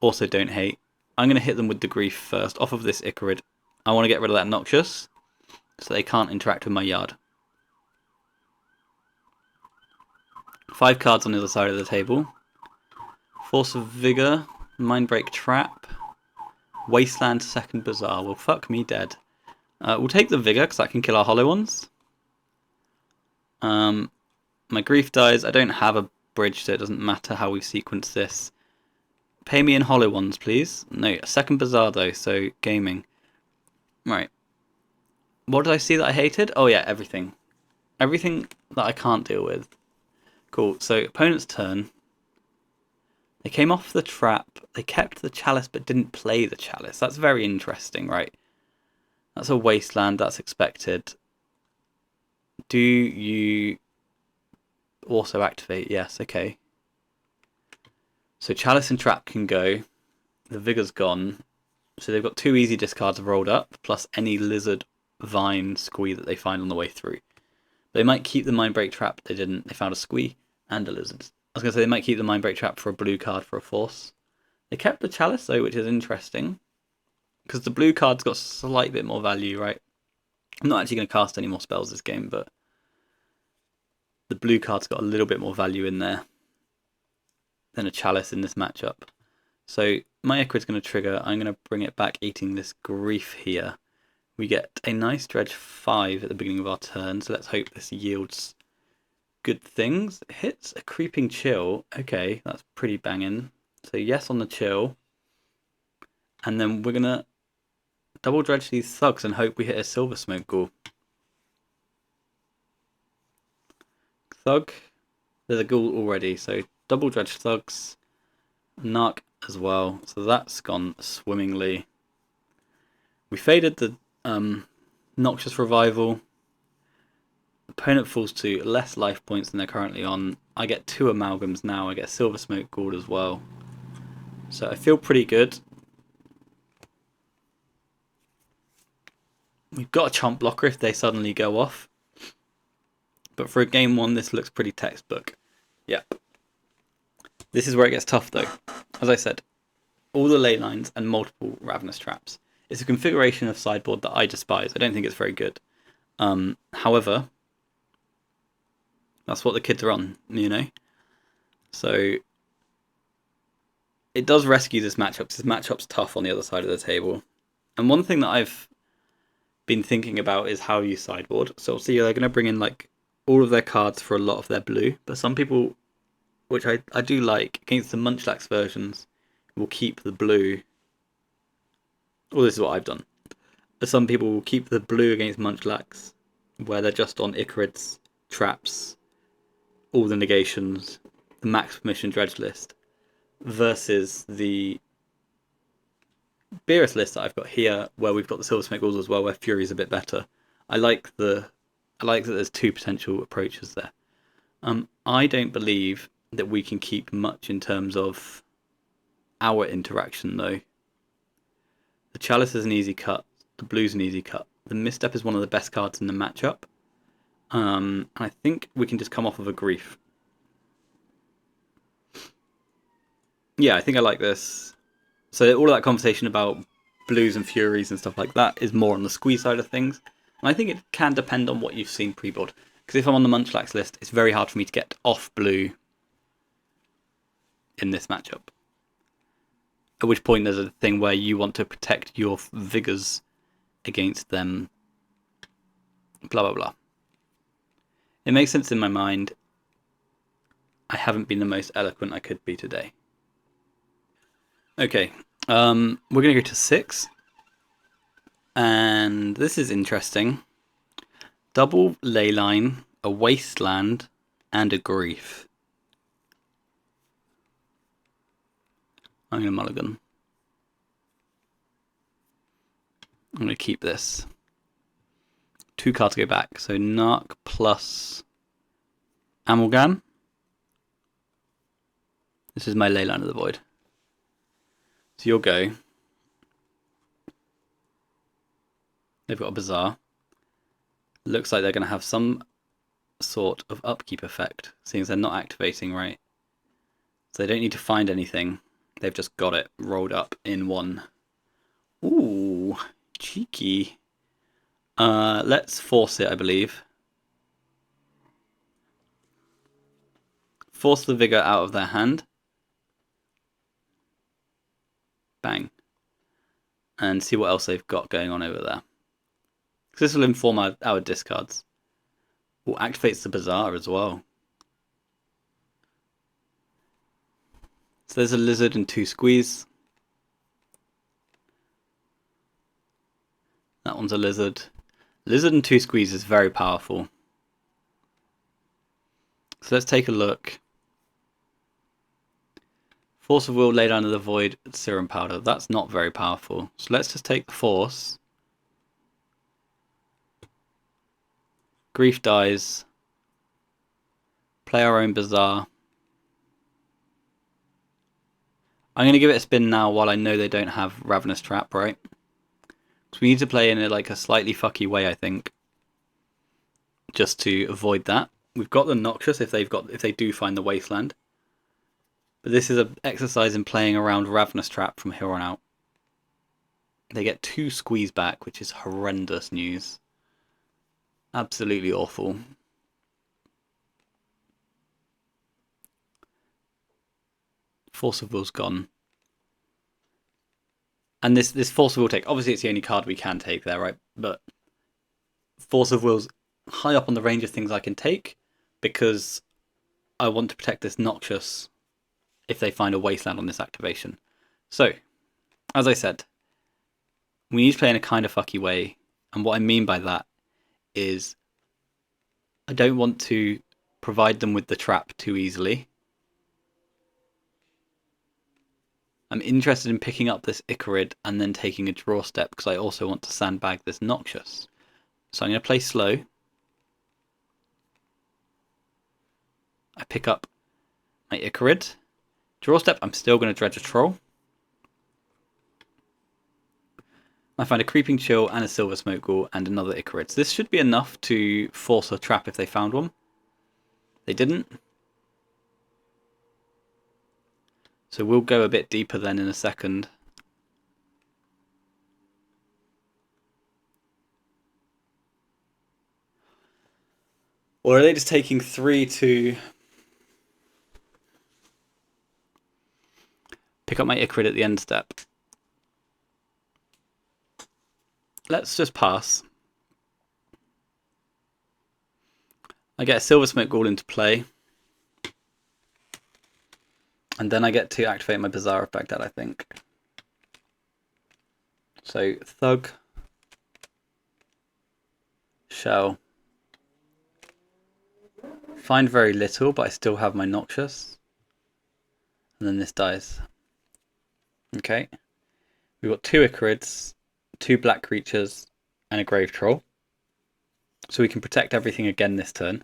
also don't hate. I'm going to hit them with the Grief first, off of this Icarid. I want to get rid of that Noxious, so they can't interact with my yard. 5 cards on the other side of the table. Force of Vigor, Mindbreak Trap, Wasteland, second Bazaar. Well, fuck me dead. We'll take the Vigor, because that can kill our hollow ones. My Grief dies. I don't have a bridge, so it doesn't matter how we sequence this. Pay me in hollow ones, please. No, a second Bazaar, though, so gaming. Right. What did I see that I hated? Oh, yeah, everything. Everything that I can't deal with. Cool, so opponent's turn. They came off the trap. They kept the Chalice, but didn't play the Chalice. That's very interesting, right? That's a Wasteland. That's expected. Do you also activate? Yes, okay. So Chalice and Trap can go. The Vigor's gone. So they've got 2 easy discards rolled up, plus any Lizard, Vine, Squee that they find on the way through. They might keep the Mindbreak Trap. They didn't. They found a Squee and a Lizard. I was going to say they might keep the Mindbreak Trap for a blue card for a Force. They kept the Chalice though, which is interesting. Because the blue card's got a slight bit more value, right? I'm not actually going to cast any more spells this game, but the blue card's got a little bit more value in there than a Chalice in this matchup. So my Icrid's going to trigger. I'm going to bring it back, eating this Grief here. We get a nice Dredge 5 at the beginning of our turn, so let's hope this yields good things. It hits a Creeping Chill. Okay, that's pretty banging. So yes on the Chill. And then we're going to double dredge these thugs and hope we hit a Silver Smoke Ghoul. Thug. There's a Ghoul already, so double dredge thugs. Narc as well, so that's gone swimmingly. We faded the Noxious Revival. Opponent falls to less life points than they're currently on. I get 2 Amalgams now. I get Silver Smoke Ghoul as well. So I feel pretty good. We've got a Chomp Blocker if they suddenly go off. But for a game 1, this looks pretty textbook. Yep. This is where it gets tough though. As I said, all the ley lines and multiple Ravenous Traps. It's a configuration of sideboard that I despise. I don't think it's very good. However, that's what the kids are on, you know? So it does rescue this matchup. This matchup's tough on the other side of the table. And one thing that I've been thinking about is how you sideboard. So obviously they're going to bring in like all of their cards for a lot of their blue. But some people, which I do like, against the Munchlax versions, will keep the blue. Well, this is what I've done. But some people will keep the blue against Munchlax, where they're just on Icarids, Traps, all the negations, the max permission dredge list, versus the Beerus list that I've got here, where we've got the Silver Smoke Ghouls as well, where Fury's a bit better. I like that there's 2 potential approaches there. I don't believe that we can keep much in terms of our interaction though. The Chalice is an easy cut. The Blue's an easy cut. The Misstep is one of the best cards in the matchup. I think we can just come off of a Grief. Yeah, I think I like this. So all of that conversation about Blues and Furies and stuff like that is more on the Squee side of things. And I think it can depend on what you've seen pre-board. Because if I'm on the Munchlax list, it's very hard for me to get off Blue in this matchup. At which point there's a thing where you want to protect your Vigors against them. Blah, blah, blah. It makes sense in my mind. I haven't been the most eloquent I could be today. Okay, we're going to go to 6. And this is interesting. Double Leyline, a Wasteland, and a Grief. I'm going to mulligan. I'm going to keep this. 2 cards go back. So Narc plus Amalgam. This is my Leyline of the Void. So you'll go. They've got a Bazaar. Looks like they're going to have some sort of upkeep effect, seeing as they're not activating, right? So they don't need to find anything. They've just got it rolled up in 1. Ooh, cheeky. Let's force it, I believe. Force the Vigor out of their hand. Bang. And see what else they've got going on over there. This will inform our discards. Ooh, activates the Bazaar as well. So there's a Lizard and 2 Squees. That one's a Lizard. Lizard and 2 Squeeze is very powerful. So let's take a look. Force of Will, Lay Down to the Void, Serum Powder. That's not very powerful. So let's just take the Force. Grief dies. Play our own Bazaar. I'm going to give it a spin now while I know they don't have Ravenous Trap, right? So we need to play in like a slightly fucky way, I think, just to avoid that. We've got the Noxious if they do find the Wasteland. But this is an exercise in playing around Ravenous Trap from here on out. They get 2 Squees back, which is horrendous news. Absolutely awful. Force of Will's gone. And this Force of Will take, obviously it's the only card we can take there, right? But Force of Will's high up on the range of things I can take because I want to protect this Noxious if they find a Wasteland on this activation. So, as I said, we need to play in a kind of fucky way. And what I mean by that is I don't want to provide them with the trap too easily. I'm interested in picking up this Icarid and then taking a draw step because I also want to sandbag this Noxious. So I'm going to play slow. I pick up my Icarid. Draw step, I'm still going to dredge a troll. I find a Creeping Chill and a Silver Smoke Ghoul and another Icarid. So this should be enough to force a trap if they found one. They didn't. So we'll go a bit deeper then in a second. Or are they just taking 3 to pick up my Icarid at the end step? Let's just pass. I get a Silver Smoke Ghoul into play. And then I get to activate my Bazaar of Baghdad, I think. So, Thug, Shell. Find very little, but I still have my Noxious. And then this dies. Okay. We've got 2 Icarids, 2 black creatures, and a Grave Troll. So we can protect everything again this turn.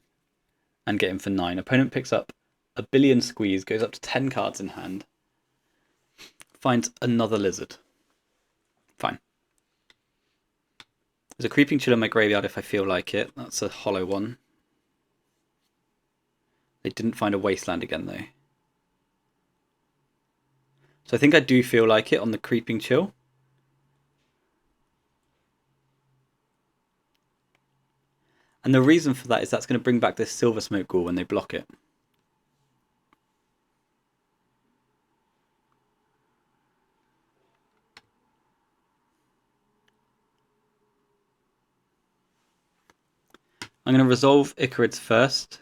And get him for 9. Opponent picks up a billion Squeeze, goes up to 10 cards in hand. Finds another Lizard. Fine. There's a Creeping Chill in my graveyard if I feel like it. That's a hollow one. They didn't find a Wasteland again though. So I think I do feel like it on the Creeping Chill. And the reason for that is that's going to bring back this Silver Smoke Ghoul when they block it. I'm going to resolve Icarids first.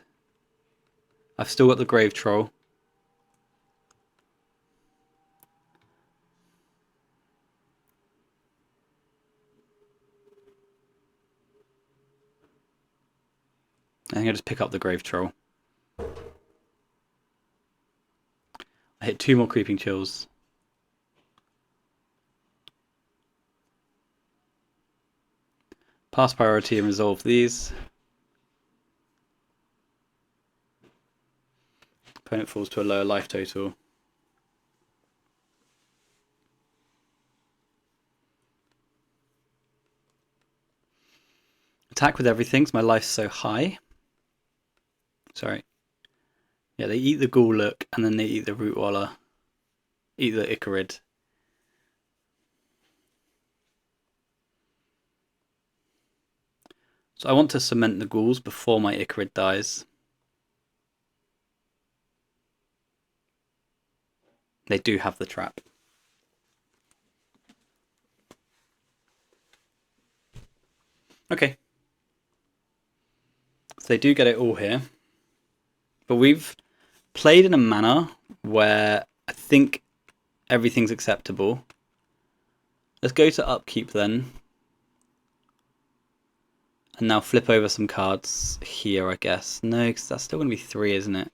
I've still got the Grave Troll. I think I just pick up the Grave Troll. I hit 2 more Creeping Chills. Pass priority and resolve these. Opponent falls to a lower life total. Attack with everything, so my life's so high. Sorry. Yeah, they eat the Ghoul-Look and then they eat the Rootwaller. Eat the Icarid. So I want to cement the Ghouls before my Icarid dies. They do have the trap. Okay. So they do get it all here. But we've played in a manner where I think everything's acceptable. Let's go to upkeep then. And now flip over some cards here, I guess. No, because that's still going to be 3, isn't it?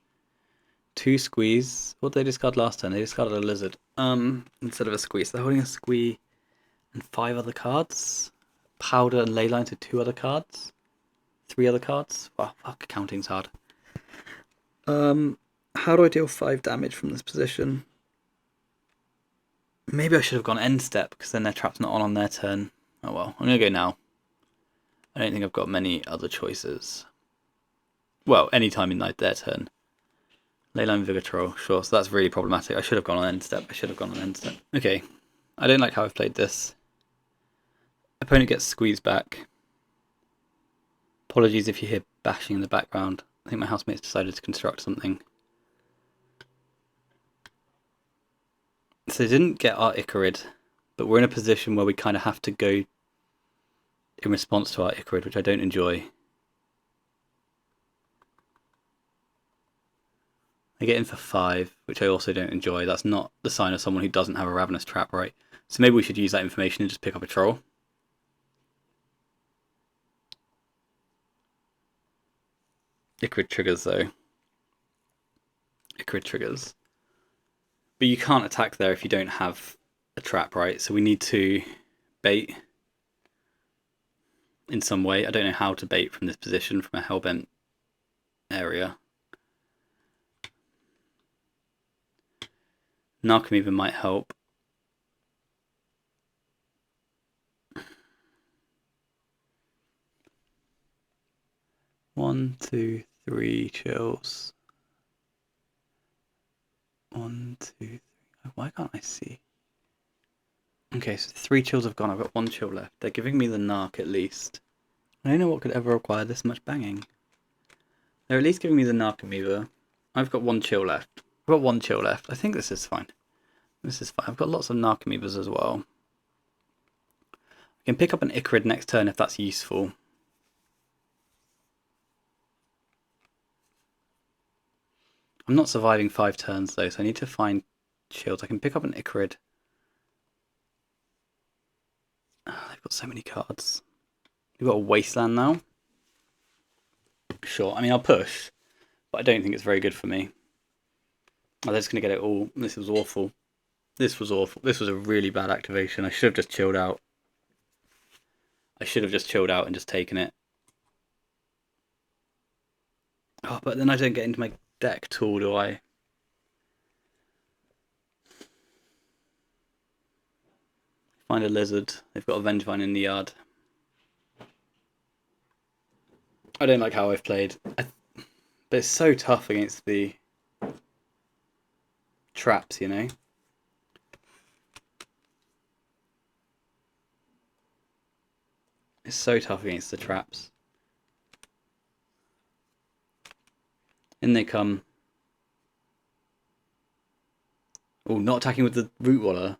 2 Squeeze. What did they discard last turn? They discarded a Lizard. Instead of a Squeeze. They're holding a Squee and 5 other cards. Powder and Leyline to 2 other cards. 3 other cards. Wow, fuck, counting's hard. How do I deal 5 damage from this position? Maybe I should have gone end step, because then their trap's not on their turn. Oh well, I'm going to go now. I don't think I've got many other choices. Well, any time in their turn. Leyline Vigatrol, sure, so that's really problematic. I should have gone on end step. Okay, I don't like how I've played this. Opponent gets squeezed back. Apologies if you hear bashing in the background. I think my housemates decided to construct something. So they didn't get our Icarid, but we're in a position where we kind of have to go in response to our Icarid, which I don't enjoy. They get in for 5, which I also don't enjoy. That's not the sign of someone who doesn't have a Ravenous Trap, right? So maybe we should use that information and just pick up a troll. Icarid triggers, though. Icarid triggers. But you can't attack there if you don't have a trap, right? So we need to bait in some way. I don't know how to bait from this position, from a hellbent area. Narcomoeba might help. One, two, three chills. 1, 2, 3. Why can't I see? Okay, so 3 chills have gone. I've got 1 chill left. They're giving me the narc at least. I don't know what could ever require this much banging. They're at least giving me the narcomoeba. I've got 1 chill left. I've got 1 chill left. I think this is fine. This is fine. I've got lots of narcomoebas as well. I can pick up an Icarid next turn if that's useful. I'm not surviving 5 turns though, so I need to find shields. I can pick up an Icarid. Oh, they've got so many cards. We've got a Wasteland now. Sure, I mean I'll push, but I don't think it's very good for me. Oh, they're just going to get it all. This was awful. This was awful. This was a really bad activation. I should have just chilled out. I should have just chilled out and just taken it. Oh, but then I don't get into my deck tool, do I? Find a lizard. They've got a Vengevine in the yard. I don't like how I've played. But it's so tough against the traps, you know? It's so tough against the traps. In they come. Oh, not attacking with the Root Waller.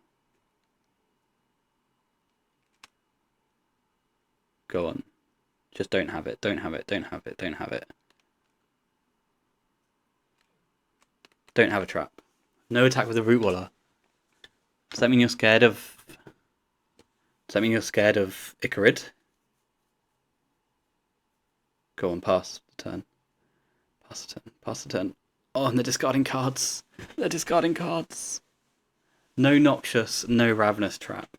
Go on. Just don't have it. Don't have it. Don't have it. Don't have it. Don't have a trap. No attack with the Root Waller. Does that mean you're scared of... Does that mean you're scared of Icarid? Go on, pass the turn. Pass the turn. Pass the turn. Oh, and they're discarding cards. They're discarding cards. No Noxious, no Ravenous Trap.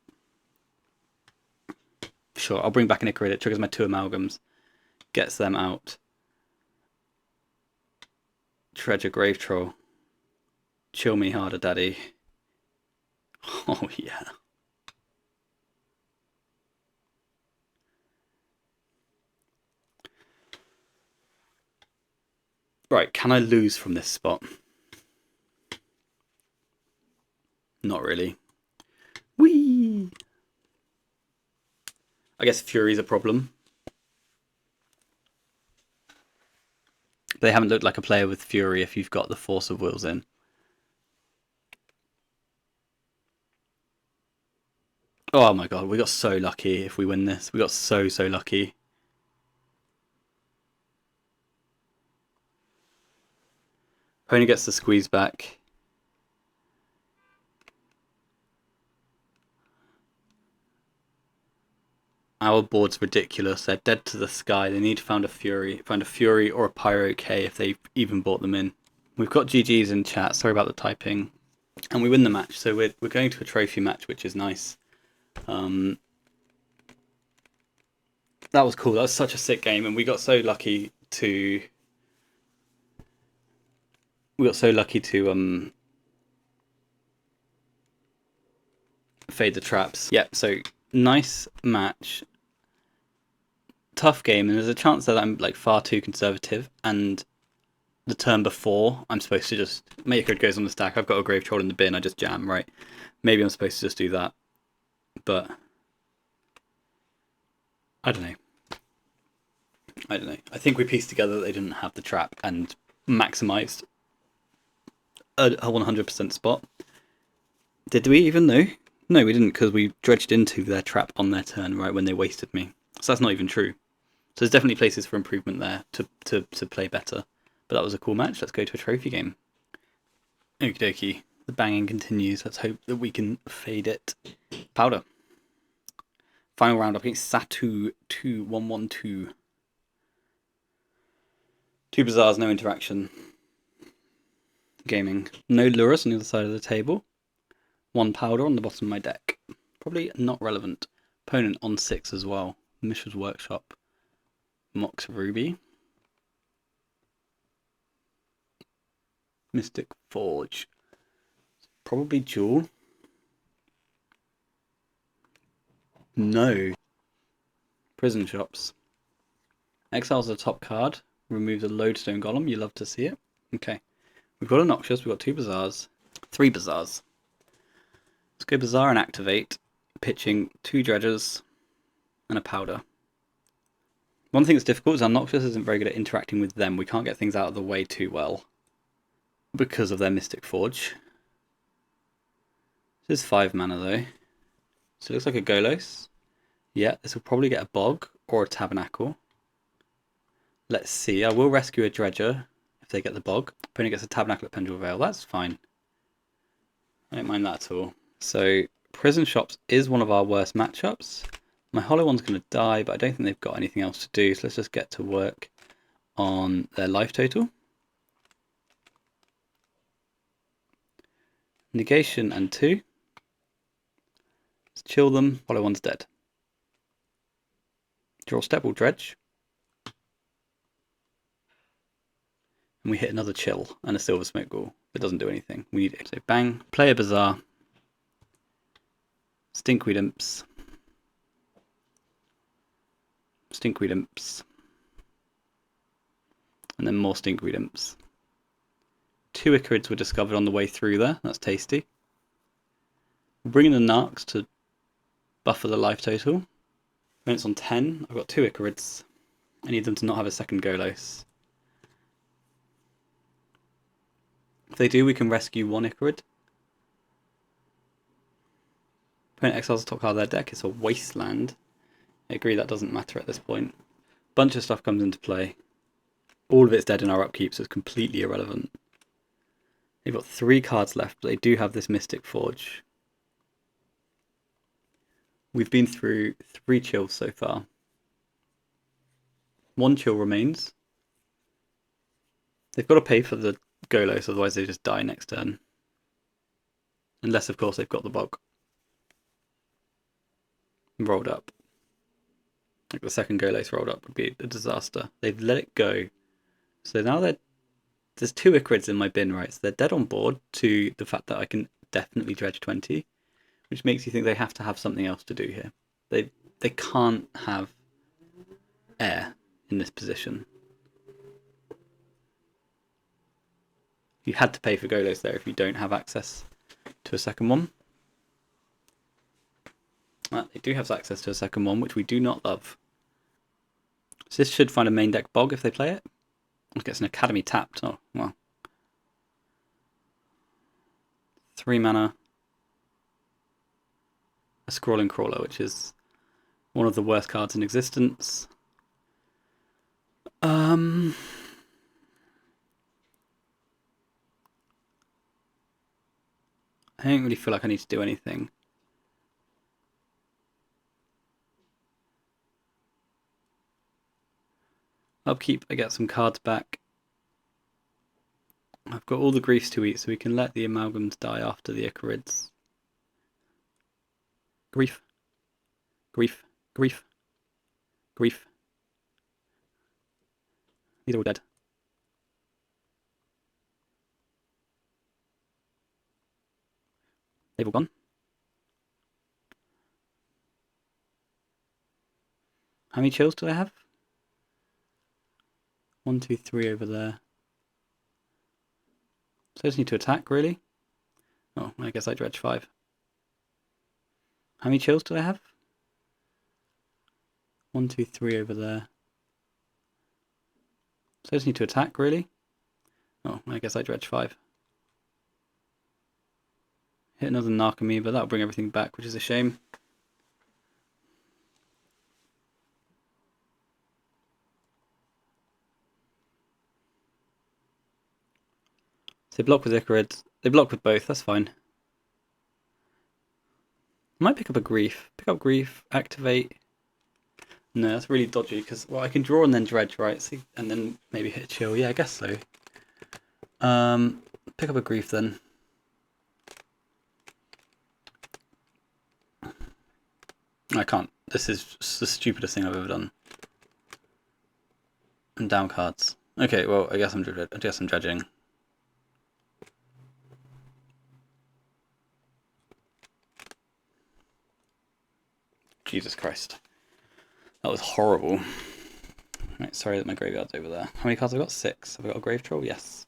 Sure, I'll bring back an Icarid. It triggers my 2 amalgams. Gets them out. Treasure Grave Troll. Chill me harder, daddy. Oh, yeah. Right, can I lose from this spot? Not really. Whee! I guess Fury's a problem. They haven't looked like a player with Fury if you've got the Force of Wills in. Oh my god, we got so lucky if we win this. We got so lucky. Opponent gets the squeeze back. Our board's ridiculous. They're dead to the sky. They need to find a Fury or a Pyro K if they've even bought them in. We've got GGs in chat. Sorry about the typing. And we win the match. So we're going to a trophy match, which is nice. That was cool. That was such a sick game, and we got so lucky to. fade the traps. Yep, so nice match. Tough game, and there's a chance that I'm like far too conservative, and the turn before I'm supposed to just make it goes on the stack. I've got a grave troll in the bin, I just jam, right? Maybe I'm supposed to just do that, but I don't know. I think we pieced together that they didn't have the trap and maximised a 100% spot. Did we even know? No, we didn't, because we dredged into their trap on their turn, right, when they wasted me. So that's not even true. So there's definitely places for improvement there to play better. But that was a cool match. Let's go to a trophy game. Okie dokie. The banging continues. Let's hope that we can fade it. Powder. Final round up against Satu 2112. Two bazaars, no interaction. Gaming. No Lurrus on the other side of the table. One powder on the bottom of my deck. Probably not relevant. Opponent on 6 as well. Mishra's Workshop. Mox Ruby. Mystic Forge. Probably Jewel. No. Prison Shops. Exiles the top card. Remove the Lodestone Golem. You love to see it. Okay. We've got a Noxious. We've got 2 bazaars. 3 bazaars. Let's go bazaar and activate. Pitching 2 dredgers and a powder. One thing that's difficult is our Noxious isn't very good at interacting with them. We can't get things out of the way too well because of their Mystic Forge. This is 5 mana though. So it looks like a Golos. Yeah, this will probably get a Bog or a Tabernacle. Let's see. I will rescue a Dredger if they get the Bog. Opponent gets a Tabernacle at Pendrell Vale. That's fine. I don't mind that at all. So Prison Shops is one of our worst matchups. My Hollow One's going to die, but I don't think they've got anything else to do. So let's just get to work on their life total. Negation and 2. Let's chill them. Hollow One's dead. Draw Stepwell Dredge. And we hit another chill and a Silver Smoke Ghoul. It doesn't do anything. We need it. So bang. Play a Bazaar. Stinkweed Imps. Stinkweed Imps. And then more Stinkweed Imps. 2 Icarids were discovered on the way through there. That's tasty. We'll bring in the Narcs to buffer the life total. When it's on 10, I've got 2 Icarids. I need them to not have a second Golos. If they do, we can rescue 1 Icarid. Opponent exiles the top card of their deck. It's a wasteland. I agree that doesn't matter at this point. Bunch of stuff comes into play. All of it's dead in our upkeep, so it's completely irrelevant. They've got 3 cards left, but they do have this Mystic Forge. We've been through 3 chills so far. 1 chill remains. They've got to pay for the Golos, otherwise they just die next turn. Unless, of course, they've got the Bog. Rolled up. Like the second Golos rolled up would be a disaster. They've let it go. So now there's 2 Icarids in my bin, right? So they're dead on board to the fact that I can definitely dredge 20, which makes you think they have to have something else to do here. They can't have air in this position. You had to pay for Golos there if you don't have access to a second one. They do have access to a second one, which we do not love. So this should find a main deck Bog if they play it. It gets an Academy tapped. Oh, well. 3 mana. A Scrawling Crawler, which is one of the worst cards in existence. I don't really feel like I need to do anything. Upkeep, I get some cards back. I've got all the griefs to eat, so we can let the amalgams die after the Icarids. Grief. Grief. Grief. Grief. These are all dead. They've all gone. How many chills do I have? 1, 2, 3 over there. So I just need to attack, really? Oh, I guess I dredge 5. How many chills do I have? 1, 2, 3 over there. So I just need to attack, really? Oh, I guess I dredge 5. Hit another Narcomoeba, but that'll bring everything back, which is a shame. So they block with Icarids. They block with both, that's fine. I might pick up a Grief. Pick up Grief, activate. No, that's really dodgy, because, well, I can draw and then dredge, right? See, and then maybe hit a chill. Yeah, I guess so. Pick up a Grief then. I can't. This is the stupidest thing I've ever done. And down cards. Okay, well, I guess I'm dredging. Jesus Christ. That was horrible. Right, sorry that my graveyard's over there. How many cards have I got? 6. Have I got a Grave Troll? Yes.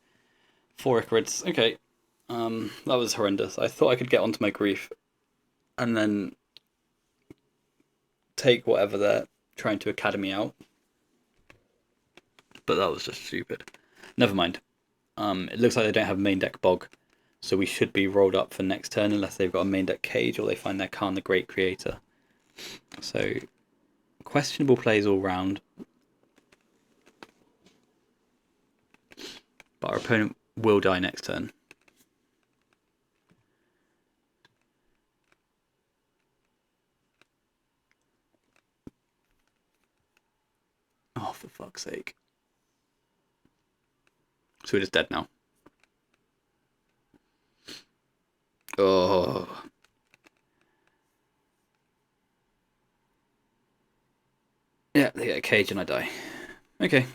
4 Icarids. Okay. That was horrendous. I thought I could get onto my Grief and then take whatever they're trying to Academy out. But that was just stupid. Never mind. It looks like they don't have main deck Bog, so we should be rolled up for next turn unless they've got a main deck Cage or they find their Khan the Great Creator. So, questionable plays all round. But our opponent will die next turn. Oh, for fuck's sake. So we're just dead now. Oh. Yeah, they get a Cage and I die. Okay.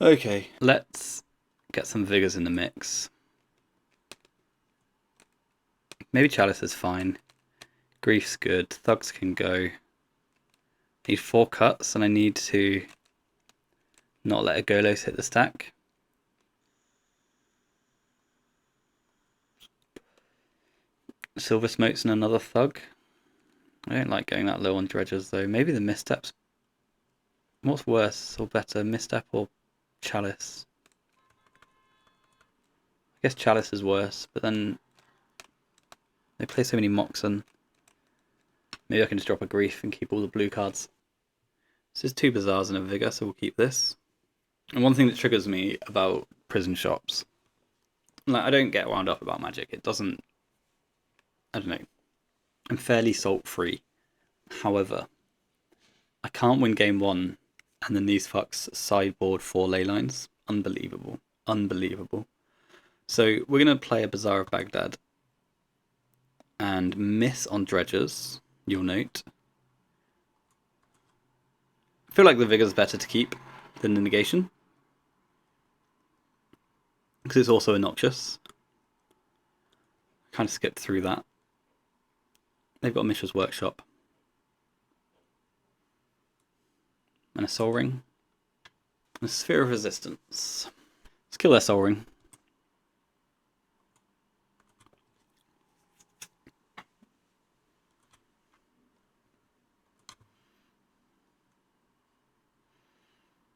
Okay, let's get some Vigors in the mix. Maybe Chalice is fine. Grief's good. Thugs can go. Need 4 cuts and I need to not let a Golos hit the stack. Silver Smokes and another Thug. I don't like going that low on Dredgers though. Maybe the Missteps. What's worse or better, Misstep or Chalice? I guess Chalice is worse, but then they play so many Moxen. Maybe I can just drop a Grief and keep all the blue cards. This is 2 Bazaars and a Vigor, so we'll keep this. And one thing that triggers me about prison shops, like, I don't get wound up about Magic. It doesn't, I don't know. I'm fairly salt-free. However, I can't win game 1 and then these fucks sideboard 4 ley lines. Unbelievable. Unbelievable. So we're going to play a Bazaar of Baghdad and miss on Dredgers, you'll note. I feel like the Vigor's better to keep than the Negation, because it's also obnoxious. Kind of skipped through that. They've got Mishra's Workshop. And a Soul Ring. And a Sphere of Resistance. Let's kill their Soul Ring.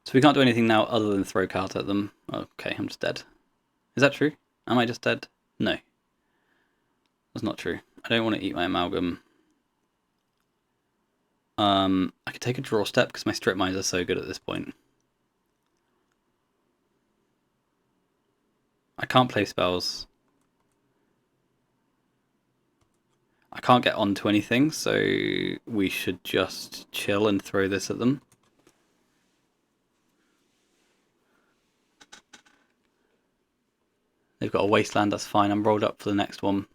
So we can't do anything now other than throw cards at them. Okay, I'm just dead. Is that true? Am I just dead? No. That's not true. I don't want to eat my Amalgam. I could take a draw step because my strip mines are so good at this point. I can't play spells. I can't get onto anything, so we should just chill and throw this at them. They've got a wasteland, that's fine. I'm rolled up for the next one.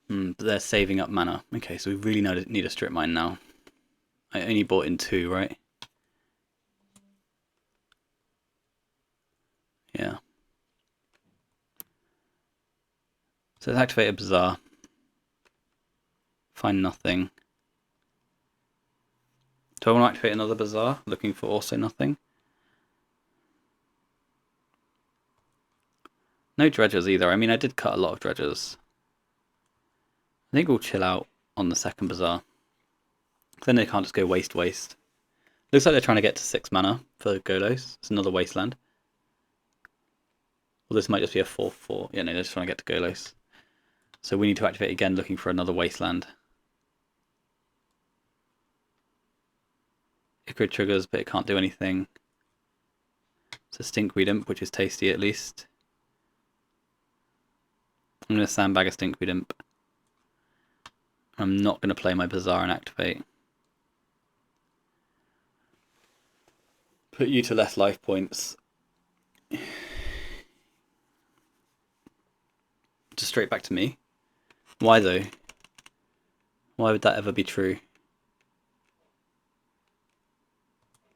But they're saving up mana. Okay, so we really need a strip mine now. I only bought in 2, right? Yeah. So let's activate a bazaar. Find nothing. Do I want to activate another bazaar? Looking for also nothing. No dredgers either. I mean, I did cut a lot of dredgers. I think we'll chill out on the second bazaar. Then they can't just go waste. Looks like they're trying to get to 6 mana for Golos. It's another wasteland. Well, this might just be a 4/4. Yeah, no, they're just trying to get to Golos. So we need to activate again, looking for another wasteland. Icrid triggers, but it can't do anything. It's a Stinkweed Imp, which is tasty at least. I'm going to sandbag a Stinkweed Imp. I'm not going to play my Bazaar and activate. Put you to less life points. Just straight back to me. Why though? Why would that ever be true?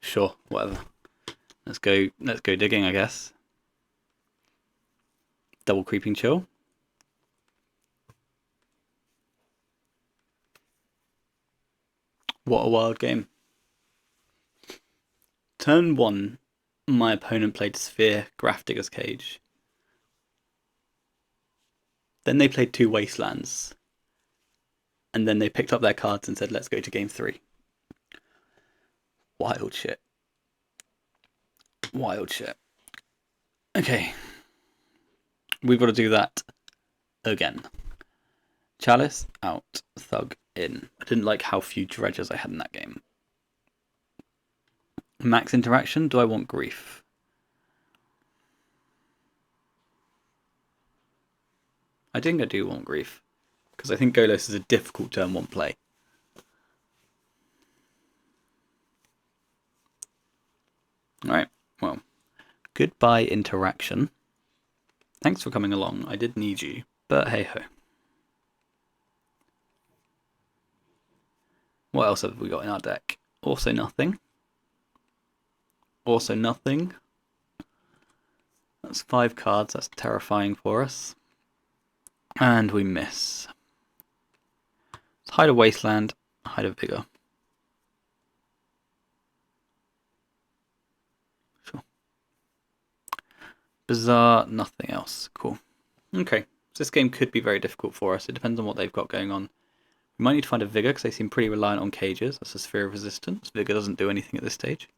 Sure, whatever. Let's go digging, I guess. Double Creeping Chill. What a wild game. Turn 1, my opponent played Sphere, Grafdigger's Cage. Then they played 2 Wastelands. And then they picked up their cards and said, let's go to game 3. Wild shit. Wild shit. Okay. We've got to do that again. Chalice out, Thug in. I didn't like how few dredgers I had in that game. Max interaction, do I want Grief? I think I do want Grief, because I think Golos is a difficult turn 1 play. Alright, well, goodbye interaction. Thanks for coming along, I did need you, but hey ho. What else have we got in our deck? Also nothing. Also nothing. That's 5 cards, that's terrifying for us. And we miss. Let's hide a Wasteland, hide a Vigor. Sure. Bazaar, nothing else. Cool. Okay, so this game could be very difficult for us. It depends on what they've got going on. We might need to find a Vigor because they seem pretty reliant on cages. That's a Sphere of Resistance. Vigor doesn't do anything at this stage.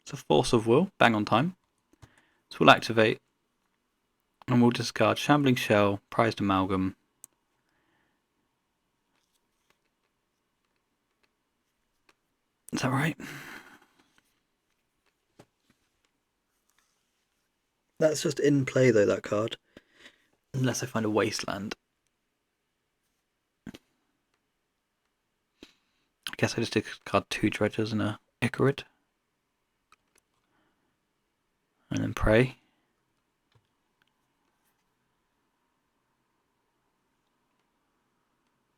It's a Force of Will, bang on time. So we'll activate. And we'll discard Shambling Shell, Prized Amalgam. Is that right? That's just in play though, that card. Unless I find a Wasteland. I guess I just discard 2 Dredgers and a Icrid. And then pray.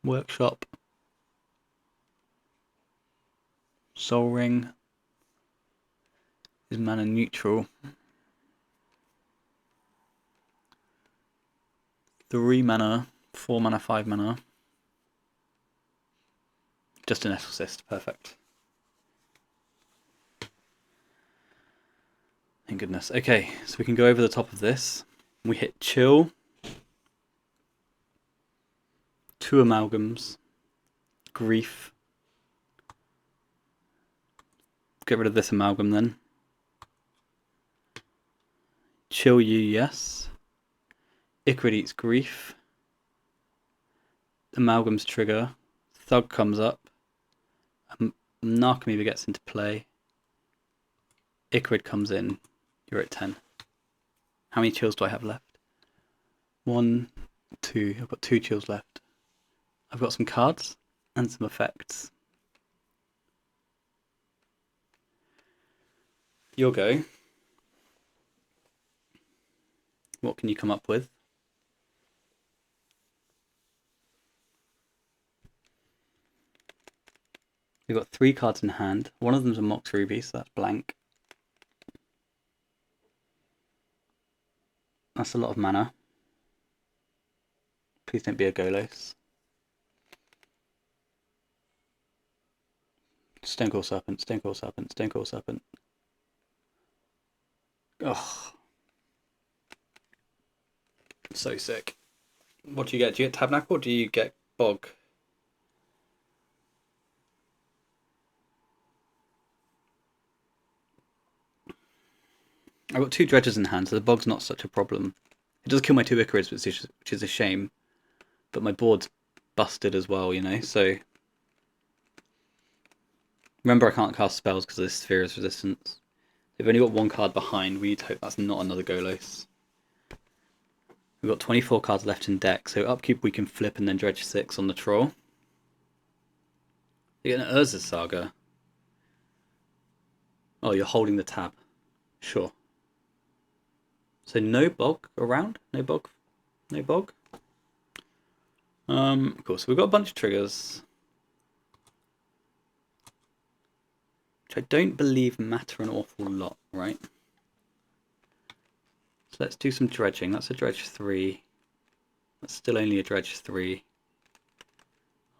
Workshop. Soul Ring is mana neutral. 3 mana, 4 mana, 5 mana. Just an Exorcist, perfect. Thank goodness. Okay, so we can go over the top of this. We hit Chill. 2 Amalgams. Grief. Get rid of this Amalgam then. Chill you, yes. Icrid eats Grief. Amalgam's trigger. Thug comes up. Narcomoeba gets into play. Icrid comes in. You're at 10. How many chills do I have left? 1, 2. I've got 2 chills left. I've got some cards and some effects. Your go. What can you come up with? We've got 3 cards in hand. One of them's a Mox Ruby, so that's blank. That's a lot of mana. Please don't be a Golos. Stonecoil Serpent, Stonecoil Serpent, Stonecoil Serpent. Oh, so sick. What do you get? Do you get Tabernacle or do you get Bog? I've got 2 dredges in hand, so the Bog's not such a problem. It does kill my 2 Icarids, which is a shame. But my board's busted as well, you know, so... Remember, I can't cast spells because of this Sphere's Resistance. They've only got 1 card behind. We need to hope that's not another Golos. We've got 24 cards left in deck, so upkeep we can flip and then dredge 6 on the Troll. You get an Urza's Saga. Oh, you're holding the tab. Sure. So no Bog around? No Bog? No Bog? Cool, so we've got a bunch of triggers. Which I don't believe matter an awful lot, right? So let's do some dredging. That's a dredge 3. That's still only a dredge 3.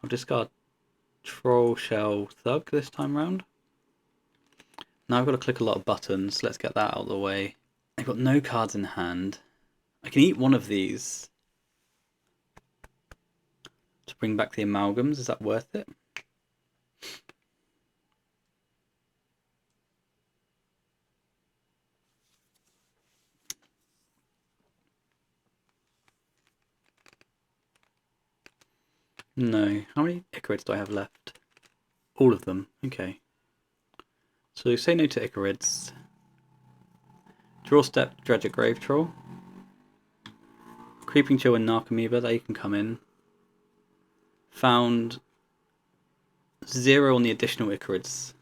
I'll discard Troll, Shell, Thug this time round. Now I've got to click a lot of buttons. Let's get that out of the way. I've got no cards in hand. I can eat one of these to bring back the amalgams. Is that worth it? No. How many Icarids do I have left? All of them. Okay. So say no to Icarids. Draw step, dredge a Grave Troll. Creeping Chill and Narcomoeba, they can come in. Found 0 on the additional Icarids.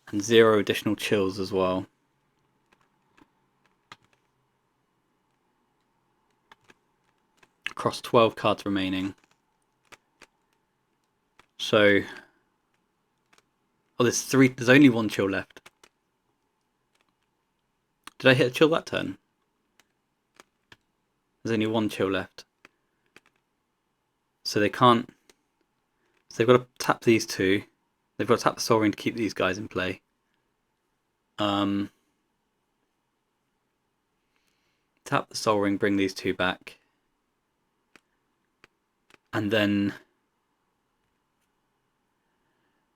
And 0 additional chills as well. Across 12 cards remaining. So... Oh, there's only 1 chill left. Did I hit a chill that turn? There's only 1 chill left. So they can't... So they've got to tap these 2. They've got to tap the Sol Ring to keep these guys in play. Tap the Sol Ring, bring these 2 back. And then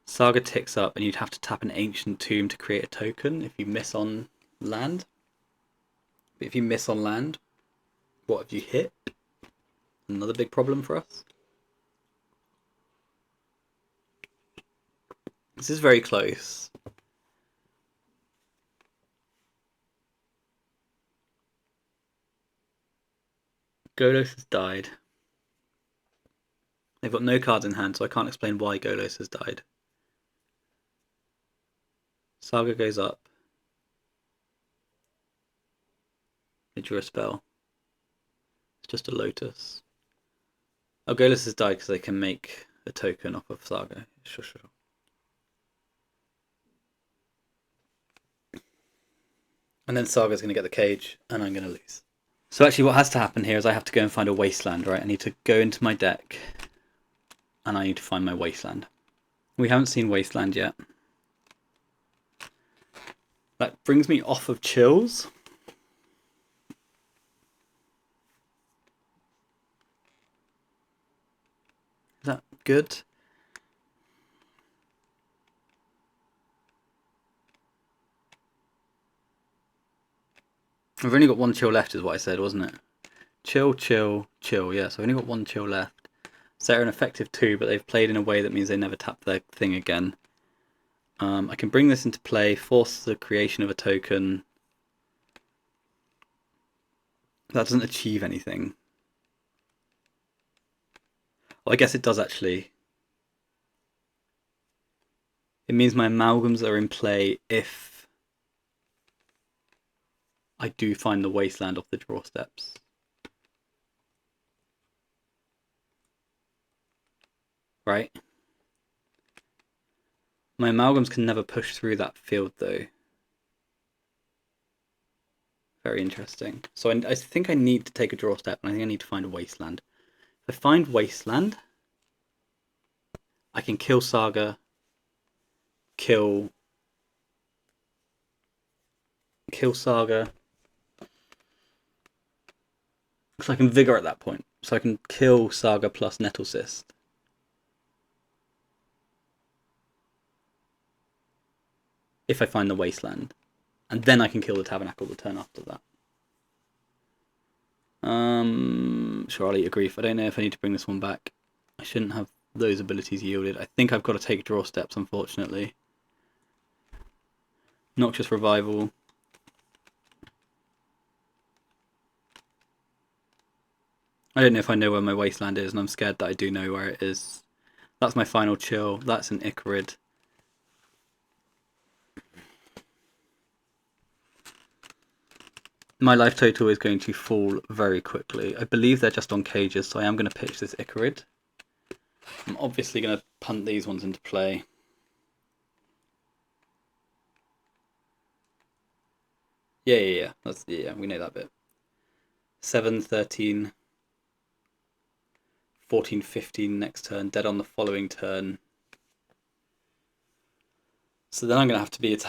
Saga ticks up and you'd have to tap an Ancient Tomb to create a token if you miss on land. But if you miss on land, what have you hit? Another big problem for us. This is very close. Golos has died. They've got no cards in hand, so I can't explain why Golos has died. Saga goes up. They drew a spell. It's just a Lotus. Oh, Golos has died because they can make a token off of Saga. Sure. And then Saga's going to get the cage, and I'm going to lose. So actually what has to happen here is I have to go and find a wasteland, right? I need to go into my deck, and I need to find my wasteland. We haven't seen wasteland yet. That brings me off of chills. Is that good? We've only got 1 chill left is what I said, wasn't it? Chill, chill, chill. Yeah, so I've only got 1 chill left. So they're an effective 2, but they've played in a way that means they never tap their thing again. I can bring this into play, force the creation of a token. That doesn't achieve anything. Well, I guess it does actually. It means my amalgams are in play if I do find the wasteland off the draw steps. Right? My amalgams can never push through that field though. Very interesting. So I think I need to take a draw step, and I think I need to find a wasteland. If I find wasteland, I can kill Saga, kill Saga. Because I can Vigor at that point. So I can kill Saga plus Nettle Cyst. If I find the wasteland. And then I can kill the Tabernacle the turn after that. Sure, I'll eat a grief. I don't know if I need to bring this one back. I shouldn't have those abilities yielded. I think I've got to take draw steps, unfortunately. Noxious Revival. I don't know if I know where my wasteland is, and I'm scared that I do know where it is. That's my final chill. That's an Icarid. My life total is going to fall very quickly. I believe they're just on cages, so I am going to pitch this Icarid. I'm obviously going to punt these ones into play. Yeah. Yeah, we know that bit. 7, 13, 14, 15 next turn, dead on the following turn. So then I'm going to have to be...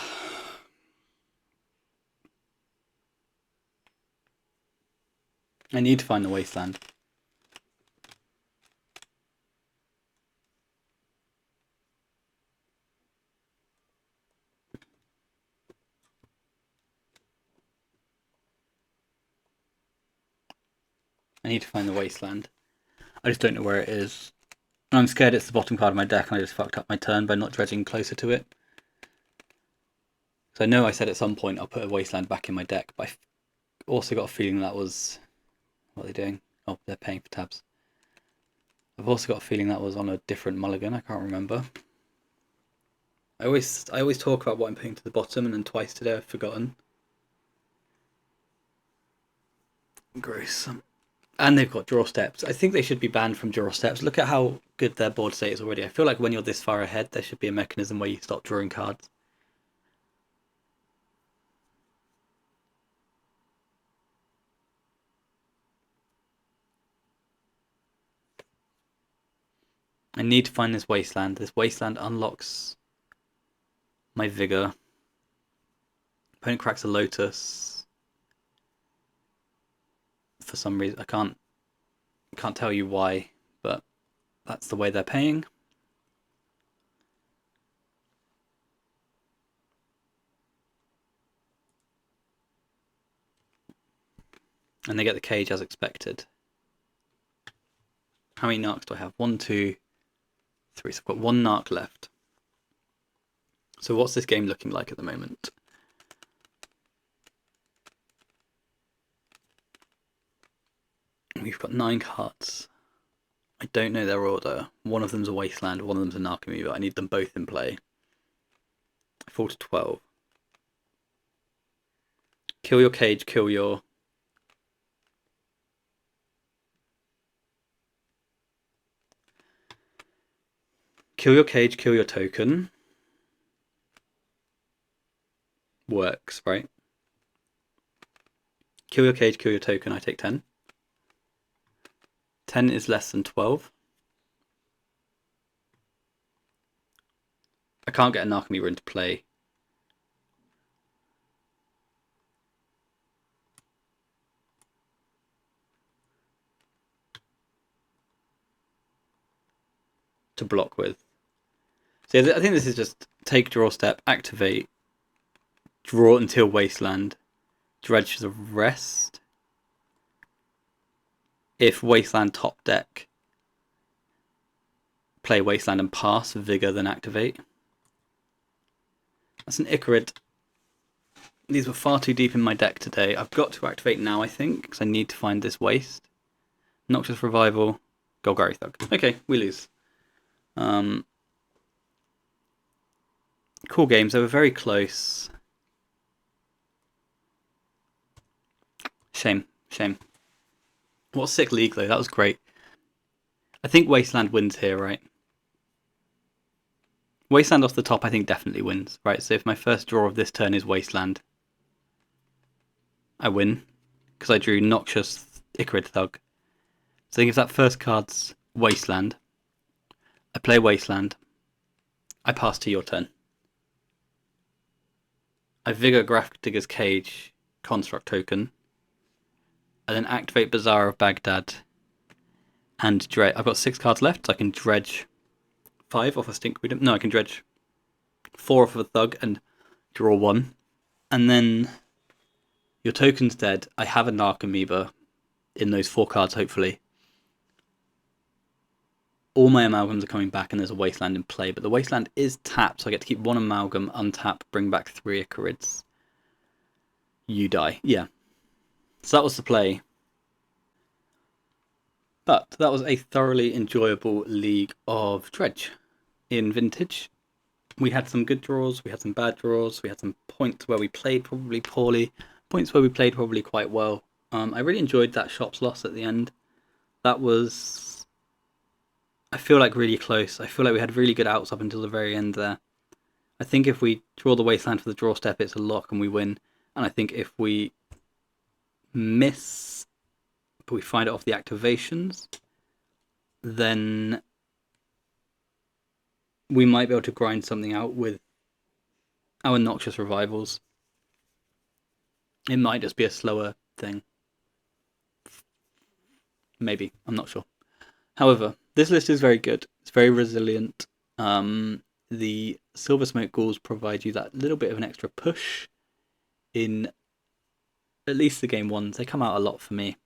I need to find the wasteland. I need to find the wasteland. I just don't know where it is. I'm scared it's the bottom card of my deck and I just fucked up my turn by not dredging closer to it. So I know I said at some point I'll put a wasteland back in my deck, but I've also got a feeling that was... What are they doing? Oh, they're paying for tabs. I've also got a feeling that was on a different mulligan, I can't remember. I always talk about what I'm putting to the bottom, and then twice today I've forgotten. Gross. And they've got draw steps. I think they should be banned from draw steps. Look at how good their board state is already. I feel like when you're this far ahead, there should be a mechanism where you stop drawing cards. I need to find this wasteland. This wasteland unlocks my vigor. Opponent cracks a lotus. For some reason, I can't tell you why, but that's the way they're paying. And they get the cage as expected. How many narcs do I have? 1, 2, 3. So I've got 1 narc left. So what's this game looking like at the moment? We've got 9 cards. I don't know their order. One of them's a wasteland, one of them's a narcomy, but I need them both in play. I fall to 12. Kill your cage, kill your... Kill your cage, kill your token. Works, right? Kill your cage, kill your token, I take 10. 10 is less than 12. I can't get a Narcomoeba into play. To block with. So I think this is just take, draw step, activate, draw until wasteland, dredge the rest. If wasteland top deck, play wasteland and pass, vigor, then activate. That's an Icarid. These were far too deep in my deck today. I've got to activate now, I think, because I need to find this waste. Noxious Revival, Golgari Thug. Okay, we lose. Cool games, they were very close. Shame. What a sick league though, that was great. I think Wasteland wins here, right? Wasteland off the top I think definitely wins, right? So if my first draw of this turn is Wasteland, I win, because I drew Noxious Icarid Thug. So I think if that first card's Wasteland, I play Wasteland, I pass to your turn. I Vigor Graphic Digger's Cage, Construct Token, and then activate Bazaar of Baghdad, and dredge. I've got 6 cards left, so I can dredge 5 off a Stinkweed. No, I can dredge 4 off of a Thug and draw 1. And then your token's dead. I have a Narcomoeba in those 4 cards, hopefully. All my amalgams are coming back and there's a Wasteland in play, but the Wasteland is tapped, so I get to keep 1 amalgam, untap, bring back 3 Icarids. You die. Yeah. So that was the play. But that was a thoroughly enjoyable league of Dredge in Vintage. We had some good draws, we had some bad draws, we had some points where we played probably poorly, points where we played probably quite well. I really enjoyed that Shops loss at the end. That was, I feel like, really close. I feel like we had really good outs up until the very end there. I think if we draw the Wasteland for the draw step, it's a lock and we win. And I think if we miss, but we find it off the activations, then we might be able to grind something out with our Noxious Revivals. It might just be a slower thing. Maybe, I'm not sure. However, this list is very good. It's very resilient. The Silver Smoke Ghouls provide you that little bit of an extra push in at least the game ones. They come out a lot for me,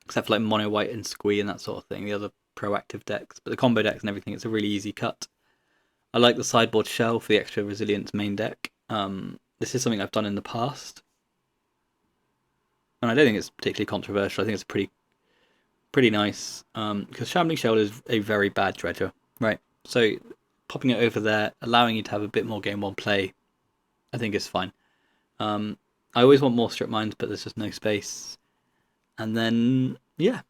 except for like Mono White and Squee and that sort of thing, the other proactive decks. But the combo decks and everything, it's a really easy cut. I like the sideboard shell for the extra resilience main deck. This is something I've done in the past, and I don't think it's particularly controversial. I think it's pretty nice, because Shambling Shell is a very bad dredger, right? So popping it over there, allowing you to have a bit more game 1 play, I think is fine. I always want more strip mines, but there's just no space. And then, yeah,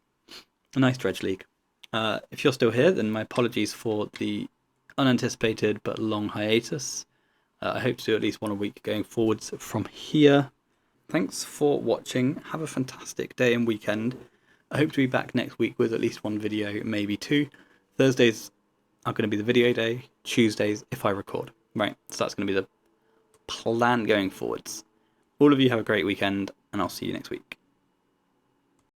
a nice Dredge League. If you're still here, then my apologies for the unanticipated but long hiatus. I hope to do at least 1 a week going forwards from here. Thanks for watching. Have a fantastic day and weekend. I hope to be back next week with at least 1 video, maybe 2. Thursdays are going to be the video day. Tuesdays, if I record. Right, so that's going to be the plan going forwards. All of you have a great weekend, and I'll see you next week.